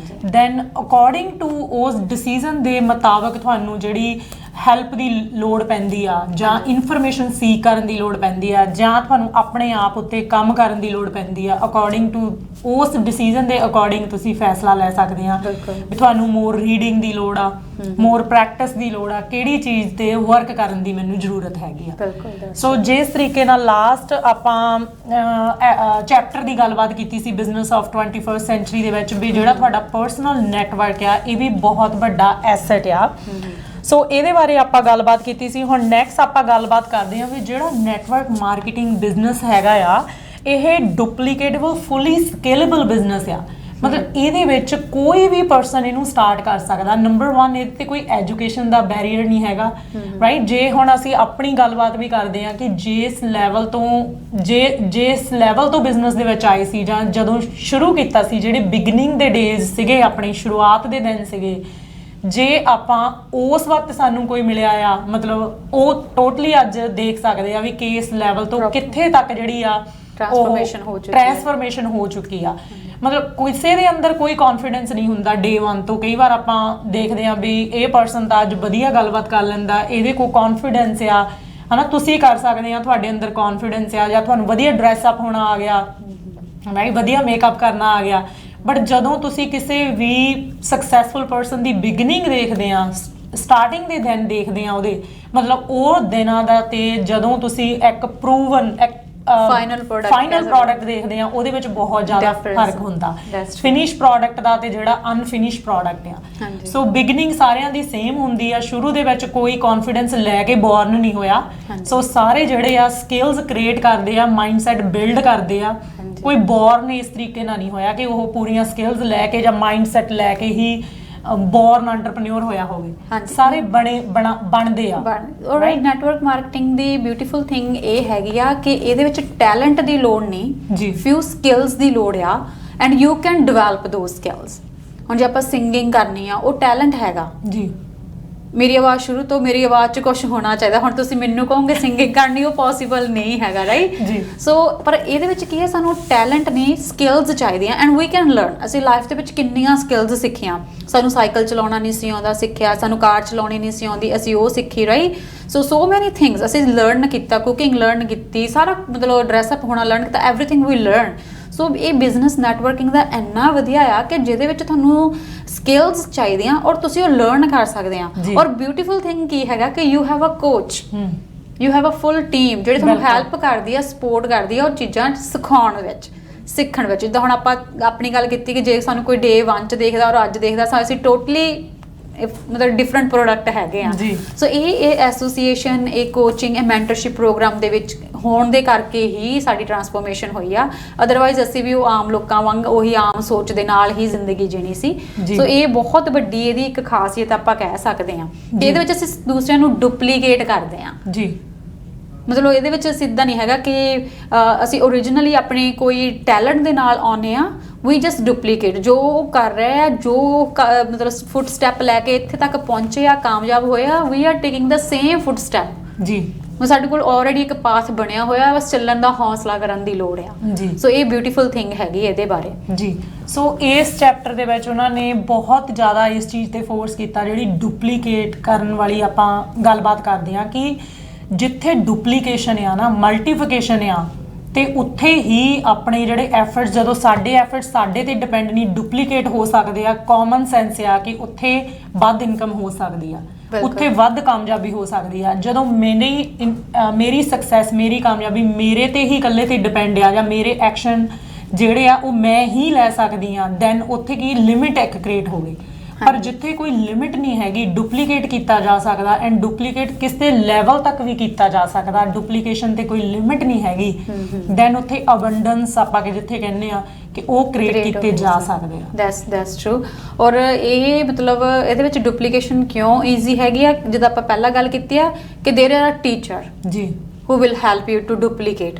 ਦੈਨ ਅਕੋਰਡਿੰਗ ਟੂ ਉਸ ਡਿਸੀਜਨ ਦੇ ਮੁਤਾਬਕ ਤੁਹਾਨੂੰ ਜਿਹੜੀ ਹੈਲਪ ਦੀ ਲੋੜ ਪੈਂਦੀ ਆ, ਜਾਂ ਇਨਫੋਰਮੇਸ਼ਨ ਸੀਕ ਕਰਨ ਦੀ ਲੋੜ ਪੈਂਦੀ ਆ, ਜਾਂ ਤੁਹਾਨੂੰ ਆਪਣੇ ਆਪ ਉੱਤੇ ਕੰਮ ਕਰਨ ਦੀ ਲੋੜ ਪੈਂਦੀ ਆ, ਅਕੋਰਡਿੰਗ ਟੂ ਉਸ ਡਿਸੀਜਨ ਦੇ ਅਕੋਰਡਿੰਗ ਤੁਸੀਂ ਫੈਸਲਾ ਲੈ ਸਕਦੇ ਆ ਵੀ ਤੁਹਾਨੂੰ ਮੋਰ ਰੀਡਿੰਗ ਦੀ ਲੋੜ ਆ, ਮੋਰ ਪ੍ਰੈਕਟਿਸ ਦੀ ਲੋੜ ਆ, ਕਿਹੜੀ ਚੀਜ਼ ਤੇ ਵਰਕ ਕਰਨ ਦੀ ਮੈਨੂੰ ਜ਼ਰੂਰਤ ਹੈਗੀ ਆ। ਸੋ ਜਿਸ ਤਰੀਕੇ ਨਾਲ ਲਾਸਟ ਆਪਾਂ ਚੈਪਟਰ ਦੀ ਗੱਲਬਾਤ ਕੀਤੀ ਸੀ ਬਿਜ਼ਨਸ ਆਫ 21st ਸੈਂਚੁਰੀ ਦੇ ਵਿੱਚ, ਵੀ ਜਿਹੜਾ ਤੁਹਾਡਾ ਪਰਸਨਲ ਨੈਟਵਰਕ ਆ ਇਹ ਵੀ ਬਹੁਤ ਵੱਡਾ ਐਸੈਟ ਆ। ਸੋ ਇਹਦੇ ਬਾਰੇ ਆਪਾਂ ਗੱਲਬਾਤ ਕੀਤੀ ਸੀ। ਹੁਣ ਨੈਕਸਟ ਆਪਾਂ ਗੱਲਬਾਤ ਕਰਦੇ ਹਾਂ ਵੀ ਜਿਹੜਾ ਨੈਟਵਰਕ ਮਾਰਕੀਟਿੰਗ ਬਿਜ਼ਨਸ ਹੈਗਾ ਆ, ਇਹ ਡੁਪਲੀਕੇਟੇਬਲ ਫੁੱਲੀ ਸਕੇਲੇਬਲ ਬਿਜ਼ਨਸ ਆ। ਮਤਲਬ ਇਹਦੇ ਵਿੱਚ ਕੋਈ ਵੀ ਪਰਸਨ ਇਹਨੂੰ ਸਟਾਰਟ ਕਰ ਸਕਦਾ। ਨੰਬਰ 1, ਇਹਦੇ ਤੇ ਕੋਈ ਐਜੂਕੇਸ਼ਨ ਦਾ ਬੈਰੀਅਰ ਨਹੀਂ ਹੈਗਾ, ਰਾਈਟ। ਜੇ ਹੁਣ ਅਸੀਂ ਆਪਣੀ ਗੱਲਬਾਤ ਵੀ ਕਰਦੇ ਹਾਂ ਕਿ ਜਿਸ ਲੈਵਲ ਤੋਂ ਬਿਜ਼ਨਸ ਦੇ ਵਿੱਚ ਆਏ ਸੀ, ਜਾਂ ਜਦੋਂ ਸ਼ੁਰੂ ਕੀਤਾ ਸੀ, ਜਿਹੜੇ ਬਿਗਨਿੰਗ ਦੇ ਡੇਜ਼ ਸੀਗੇ, ਆਪਣੀ ਸ਼ੁਰੂਆਤ ਦੇ ਦਿਨ ਸੀਗੇ, ਜੇ ਆਪਾਂ ਉਸ ਵਕਤ ਸਾਨੂੰ ਕੋਈ ਮਿਲਿਆ ਆ, ਮਤਲਬ ਉਹ ਟੋਟਲੀ ਅੱਜ ਦੇਖ ਸਕਦੇ ਆ ਵੀ ਕਿਸ ਲੈਵਲ ਤੋਂ ਕਿੱਥੇ ਤੱਕ ਜਿਹੜੀ ਆ ਟ੍ਰਾਂਸਫਰਮੇਸ਼ਨ ਹੋ ਚੁੱਕੀ ਆ। ਮਤਲਬ ਕਿਸੇ ਦੇ ਅੰਦਰ ਕੋਈ ਕੌਨਫੀਡੈਂਸ ਨਹੀਂ ਹੁੰਦਾ ਡੇ 1 ਤੋਂ। ਕਈ ਵਾਰ ਆਪਾਂ ਦੇਖਦੇ ਆ ਵੀ ਇਹ ਪਰਸਨ ਤਾਂ ਅੱਜ ਵਧੀਆ ਗੱਲਬਾਤ ਕਰ ਲੈਂਦਾ, ਇਹਦੇ ਕੋਲ ਕੌਨਫੀਡੈਂਸ ਆ, ਹਨਾ, ਤੁਸੀਂ ਕਰ ਸਕਦੇ ਆ, ਤੁਹਾਡੇ ਅੰਦਰ ਕੌਨਫੀਡੈਂਸ ਆ, ਜਾਂ ਤੁਹਾਨੂੰ ਵਧੀਆ ਡਰੈਸ ਅਪ ਹੋਣਾ ਆ ਗਿਆ, ਰਾਈਟ, ਵਧੀਆ ਮੇਕਅਪ ਕਰਨਾ ਆ ਗਿਆ। ਬਟ ਜਦੋਂ ਤੁਸੀਂ ਕਿਸੇ ਵੀ ਸਕਸੈਸਫੁਲ ਪਰਸਨ ਦੀ ਬਿਗਨਿੰਗ ਦੇਖਦੇ ਆ, ਸਟਾਰਟਿੰਗ ਦੇ ਦਿਨ ਦੇਖਦੇ ਆ ਉਹਦੇ, ਮਤਲਬ ਉਹ ਦਿਨਾਂ ਦਾ ਤੇ ਜਦੋਂ ਤੁਸੀਂ ਇੱਕ ਪ੍ਰੂਵਨ ਫਾਈਨਲ ਪ੍ਰੋਡਕਟ ਦੇਖਦੇ ਆ, ਉਹਦੇ ਵਿੱਚ ਬਹੁਤ ਜ਼ਿਆਦਾ ਫਰਕ ਹੁੰਦਾ ਫਿਨਿਸ਼ ਪ੍ਰੋਡਕਟ ਦਾ ਤੇ ਜਿਹੜਾ ਅਨਫਿਨਿਸ਼ ਪ੍ਰੋਡਕਟ ਆ। ਸੋ ਬਿਗਨਿੰਗ ਸਾਰਿਆਂ ਦੀ ਸੇਮ ਹੁੰਦੀ ਆ। ਸ਼ੁਰੂ ਦੇ ਵਿੱਚ ਕੋਈ ਕੌਨਫੀਡੈਂਸ ਲੈ ਕੇ ਬੋਰਨ ਨਹੀਂ ਹੋਇਆ। ਸੋ ਸਾਰੇ ਜਿਹੜੇ ਆ ਸਕਿੱਲਸ ਕ੍ਰੀਏਟ ਕਰਦੇ ਆ, ਮਾਈਂਡਸੈਟ ਬਿਲਡ ਕਰਦੇ ਆ। ਕੋਈ ਬੋਰਨ ਇਸ ਤਰੀਕੇ ਨਾਲ ਨਹੀਂ ਹੋਇਆ ਕਿ ਉਹ ਪੂਰੀਆਂ ਸਕਿੱਲਸ ਲੈ ਕੇ ਜਾਂ ਮਾਈਂਡਸੈਟ ਲੈ ਕੇ ਹੀ ਬੋਰਨ ਐਂਟਰਪ੍ਰੈਨਿਓਰ ਹੋਇਆ ਹੋਵੇ। ਸਾਰੇ ਬਣਦੇ ਆ। ਰਾਈਟ। ਨੈਟਵਰਕ ਮਾਰਕੀਟਿੰਗ ਦੀ ਬਿਊਟੀਫੁਲ ਥਿੰਗ ਇਹ ਹੈਗੀ ਆ ਕਿ ਇਹਦੇ ਵਿੱਚ ਟੈਲੈਂਟ ਦੀ ਲੋੜ ਨਹੀਂ, ਫਿਊ ਸਕਿੱਲਸ ਦੀ ਲੋੜ ਆ, and you can develop those skills. ਹੁਣ ਜੇ ਆਪਾਂ ਸਿੰਗਿੰਗ ਕਰਨੀ ਆ, ਉਹ ਟੈਲੈਂਟ ਹੈਗਾ ਜੀ। ਮੇਰੀ ਆਵਾਜ਼ ਸ਼ੁਰੂ ਤੋਂ, ਮੇਰੀ ਆਵਾਜ਼ 'ਚ ਕੁਝ ਹੋਣਾ ਚਾਹੀਦਾ। ਹੁਣ ਤੁਸੀਂ ਮੈਨੂੰ ਕਹੋਗੇ ਸਿੰਗਿੰਗ ਕਰਨੀ, ਉਹ ਪੋਸੀਬਲ ਨਹੀਂ ਹੈਗਾ, ਰਾਈਟ ਜੀ। ਸੋ ਪਰ ਇਹਦੇ ਵਿੱਚ ਕੀ ਹੈ, ਸਾਨੂੰ ਟੈਲੈਂਟ ਨਹੀਂ, ਸਕਿੱਲਸ ਚਾਹੀਦੀਆਂ, ਐਂਡ ਵੀ ਕੈਨ ਲਰਨ। ਅਸੀਂ ਲਾਈਫ ਦੇ ਵਿੱਚ ਕਿੰਨੀਆਂ ਸਕਿੱਲਸ ਸਿੱਖੀਆਂ। ਸਾਨੂੰ ਸਾਈਕਲ ਚਲਾਉਣਾ ਨਹੀਂ ਸੀ ਆਉਂਦਾ, ਸਿੱਖਿਆ। ਸਾਨੂੰ ਕਾਰ ਚਲਾਉਣੀ ਨਹੀਂ ਸੀ ਆਉਂਦੀ, ਅਸੀਂ ਉਹ ਸਿੱਖੀ, ਰਾਈਟ। ਸੋ ਮੈਨੀ ਥਿੰਗਸ ਅਸੀਂ ਲਰਨ ਕੀਤਾ। ਕੁਕਿੰਗ ਲਰਨ ਕੀਤੀ, ਸਾਰਾ ਮਤਲਬ ਡਰੈਸਅਪ ਹੋਣਾ ਲਰਨ ਕੀਤਾ, ਐਵਰੀਥਿੰਗ ਵੀ ਲਰਨ। ਸੋ ਇਹ ਬਿਜ਼ਨਸ ਨੈਟਵਰਕਿੰਗ ਦਾ ਇੰਨਾ ਵਧੀਆ ਆ ਕਿ ਜਿਹਦੇ ਵਿੱਚ ਤੁਹਾਨੂੰ ਸਕਿੱਲਸ ਚਾਹੀਦੀਆਂ ਔਰ ਤੁਸੀਂ ਉਹ ਲਰਨ ਕਰ ਸਕਦੇ ਆ। ਔਰ ਬਿਊਟੀਫੁਲ ਥਿੰਗ ਕੀ ਹੈਗਾ ਕਿ you have a coach, you have a full team ਜਿਹੜੀ ਤੁਹਾਨੂੰ ਹੈਲਪ ਕਰਦੀ ਆ, ਸਪੋਰਟ ਕਰਦੀ ਆ ਉਹ ਚੀਜ਼ਾਂ ਸਿਖਾਉਣ ਵਿੱਚ, ਸਿੱਖਣ ਵਿੱਚ। ਜਿੱਦਾਂ ਹੁਣ ਆਪਾਂ ਆਪਣੀ ਗੱਲ ਕੀਤੀ ਕਿ ਜੇ ਸਾਨੂੰ ਕੋਈ ਡੇ 1 'ਚ ਦੇਖਦਾ ਔਰ ਅੱਜ ਦੇਖਦਾ, ਅਸੀਂ ਟੋਟਲੀ ਮਤਲਬ ਡਿਫਰੈਂਟ ਪ੍ਰੋਡਕਟ ਹੈਗੇ ਆ। ਸੋ ਇਹ ਐਸੋਸੀਏਸ਼ਨ, ਇਹ ਕੋਚਿੰਗ, ਇਹ ਮੈਂਟਰਸ਼ਿਪ ਪ੍ਰੋਗਰਾਮ ਦੇ ਵਿੱਚ ਹੋਣ ਦੇ ਕਰਕੇ ਹੀ ਸਾਡੀ ਟਰਾਂਸਫੋਰਮੇਸ਼ਨ ਹੋਈ ਆ। ਅਦਰਵਾਈਜ਼ ਅਸੀਂ ਵੀ ਉਹ ਆਮ ਲੋਕਾਂ ਵਾਂਗ ਉਹੀ ਆਮ ਸੋਚ ਦੇ ਨਾਲ ਹੀ ਜ਼ਿੰਦਗੀ ਜੀਣੀ ਸੀ। ਸੋ ਇਹ ਬਹੁਤ ਵੱਡੀ ਇਹਦੀ ਇੱਕ ਖਾਸੀਅਤ ਆਪਾਂ ਕਹਿ ਸਕਦੇ ਹਾਂ ਕਿ ਇਹਦੇ ਵਿੱਚ ਅਸੀਂ ਦੂਸਰਿਆਂ ਨੂੰ ਡੁਪਲੀਕੇਟ ਕਰਦੇ ਹਾਂ ਜੀ। ਮਤਲਬ ਇਹਦੇ ਵਿੱਚ ਸਿੱਧਾ ਨਹੀਂ ਹੈਗਾ ਕਿ ਅਸੀਂ ਓਰੀਜਨਲੀ ਆਪਣੇ ਕੋਈ ਟੈਲੈਂਟ ਦੇ ਨਾਲ ਆਉਂਦੇ ਆ, ਵੀ ਜਸਟ ਡੁਪਲੀਕੇਟ ਜੋ ਕਰ ਰਹੇ ਆ, ਜੋ ਮਤਲਬ ਫੁੱਟ ਸਟੈਪ ਲੈ ਕੇ ਇੱਥੇ ਤੱਕ ਪਹੁੰਚੇ ਆ, ਕਾਮਯਾਬ ਹੋਏ ਆ, we are taking the same footstep ji. ਸਾਡੇ ਕੋਲ ਆਲਰੇਡੀ ਇੱਕ ਪਾਥ ਬਣਿਆ ਹੋਇਆ, ਬਸ ਚੱਲਣ ਦਾ ਹੌਸਲਾ ਕਰਨ ਦੀ ਲੋੜ ਆ ਜੀ। ਸੋ ਇਹ ਬਿਊਟੀਫੁਲ ਥਿੰਗ ਹੈਗੀ ਇਹਦੇ ਬਾਰੇ ਜੀ। ਸੋ ਇਸ ਚੈਪਟਰ ਦੇ ਵਿੱਚ ਉਹਨਾਂ ਨੇ ਬਹੁਤ ਜ਼ਿਆਦਾ ਇਸ ਚੀਜ਼ ਤੇ ਫੋਰਸ ਕੀਤਾ, ਜਿਹੜੀ ਡੁਪਲੀਕੇਟ ਕਰਨ ਵਾਲੀ ਆਪਾਂ ਗੱਲਬਾਤ ਕਰਦੇ ਆ ਕਿ ਜਿੱਥੇ ਡੁਪਲੀਕੇਸ਼ਨ ਆ ਨਾ, ਮਲਟੀਫਿਕੇਸ਼ਨ ਆ, ਤੇ ਉੱਥੇ ਹੀ ਆਪਣੇ ਜਿਹੜੇ ਐਫਰਟਸ, ਜਦੋਂ ਸਾਡੇ ਐਫਰਟਸ ਸਾਡੇ ਤੇ ਡਿਪੈਂਡ ਨਹੀਂ, ਡੁਪਲੀਕੇਟ ਹੋ ਸਕਦੇ ਆ। ਕਾਮਨ ਸੈਂਸ ਆ ਕਿ ਉੱਥੇ ਵੱਧ ਇਨਕਮ ਹੋ ਸਕਦੀ ਆ, ਉੱਥੇ ਵੱਧ ਕਾਮਯਾਬੀ ਹੋ ਸਕਦੀ ਆ। ਜਦੋਂ ਮੇਰੀ ਸਕਸੈਸ, ਮੇਰੀ ਕਾਮਯਾਬੀ ਮੇਰੇ ਤੇ ਹੀ ਇਕੱਲੇ ਤੇ ਡਿਪੈਂਡ ਆ, ਜਾਂ ਮੇਰੇ ਐਕਸ਼ਨ ਜਿਹੜੇ ਆ ਉਹ ਮੈਂ ਹੀ ਲੈ ਸਕਦੀ ਆ, ਦੈਨ ਉੱਥੇ ਕੀ ਲਿਮਿਟ ਇੱਕ ਕ੍ਰੀਏਟ ਹੋ ਗਈ। ਪਰ ਜਿੱਥੇ ਕੋਈ ਲਿਮਿਟ ਨਹੀਂ ਹੈਗੀ, ਡੁਪਲੀਕੇਟ ਕੀਤਾ ਜਾ ਸਕਦਾ, ਐਂਡ ਡੁਪਲੀਕੇਟ ਕਿਸੇ ਲੈਵਲ ਤੱਕ ਵੀ ਕੀਤਾ ਜਾ ਸਕਦਾ, ਡੁਪਲੀਕੇਸ਼ਨ ਤੇ ਕੋਈ ਲਿਮਿਟ ਨਹੀਂ ਹੈਗੀ, ਦੈਨ ਉੱਥੇ ਅਬੰਡੈਂਸ ਆਪਾਂ ਕਿ ਜਿੱਥੇ ਕਹਿੰਦੇ ਆ ਕਿ ਉਹ ਕ੍ਰੀਏਟ ਕੀਤੇ ਜਾ ਸਕਦੇ ਆ। That's true. ਔਰ ਇਹ ਮਤਲਬ ਇਹਦੇ ਵਿੱਚ ਡੁਪਲੀਕੇਸ਼ਨ ਕਿਉਂ ਈਜ਼ੀ ਹੈਗੀ ਆ, ਜਿੱਦਾਂ ਆਪਾਂ ਪਹਿਲਾਂ ਗੱਲ ਕੀਤੀ ਆ ਕਿ there are teacher ji who will help you to duplicate.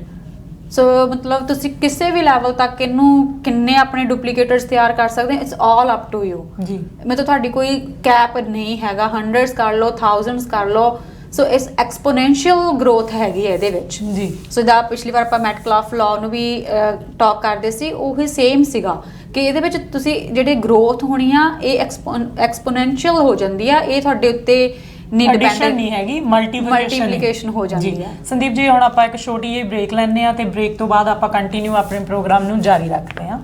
So ਮਤਲਬ ਤੁਸੀਂ ਕਿਸੇ ਵੀ ਲੈਵਲ ਤੱਕ ਇਹਨੂੰ ਕਿੰਨੇ ਆਪਣੇ ਡੁਪਲੀਕੇਟਰਸ ਤਿਆਰ ਕਰ ਸਕਦੇ, it's all up to you ji. ਮੈਂ ਤਾਂ ਤੁਹਾਡੀ ਕੋਈ ਕੈਪ ਨਹੀਂ ਹੈਗਾ, ਹੰਡਰਡਸ ਕਰ ਲਓ, ਥਾਊਜ਼ੈਂਡਸ ਕਰ ਲਓ। ਸੋ ਇਸ ਐਕਸਪੋਨੈਂਸ਼ੀਅਲ ਗਰੋਥ ਹੈਗੀ ਹੈ ਇਹਦੇ ਵਿੱਚ ਜੀ। ਸੋ ਦਾ ਪਿਛਲੀ ਵਾਰ ਆਪਾਂ ਮੈਟਕਲਾਫ ਲਾਅ ਨੂੰ ਵੀ ਟਾਕ ਕਰਦੇ ਸੀ, ਉਹੀ ਸੇਮ ਸੀਗਾ ਕਿ ਇਹਦੇ ਵਿੱਚ ਤੁਸੀਂ ਜਿਹੜੇ ਗਰੋਥ ਹੋਣੀ ਆ ਇਹ ਐਕਸਪੋਨੈਂਸ਼ੀਅਲ ਹੋ ਜਾਂਦੀ ਆ, ਇਹ ਤੁਹਾਡੇ ਉੱਤੇ ਐਡੀਸ਼ਨ ਨਹੀਂ ਹੈਗੀ, ਮਲਟੀਪਲੀਕੇਸ਼ਨ ਹੋ ਜਾਂਦੀ ਹੈ। ਸੰਦੀਪ ਜੀ ਹੁਣ ਆਪਾਂ ਇੱਕ ਛੋਟੀ ਜਿਹੀ ਬ੍ਰੇਕ ਲੈਂਦੇ ਆ ਤੇ ਬ੍ਰੇਕ ਤੋਂ ਬਾਅਦ ਆਪਾਂ ਕੰਟੀਨਿਊ ਆਪਣੇ ਪ੍ਰੋਗਰਾਮ ਨੂੰ ਜਾਰੀ ਰੱਖਦੇ ਹਾਂ।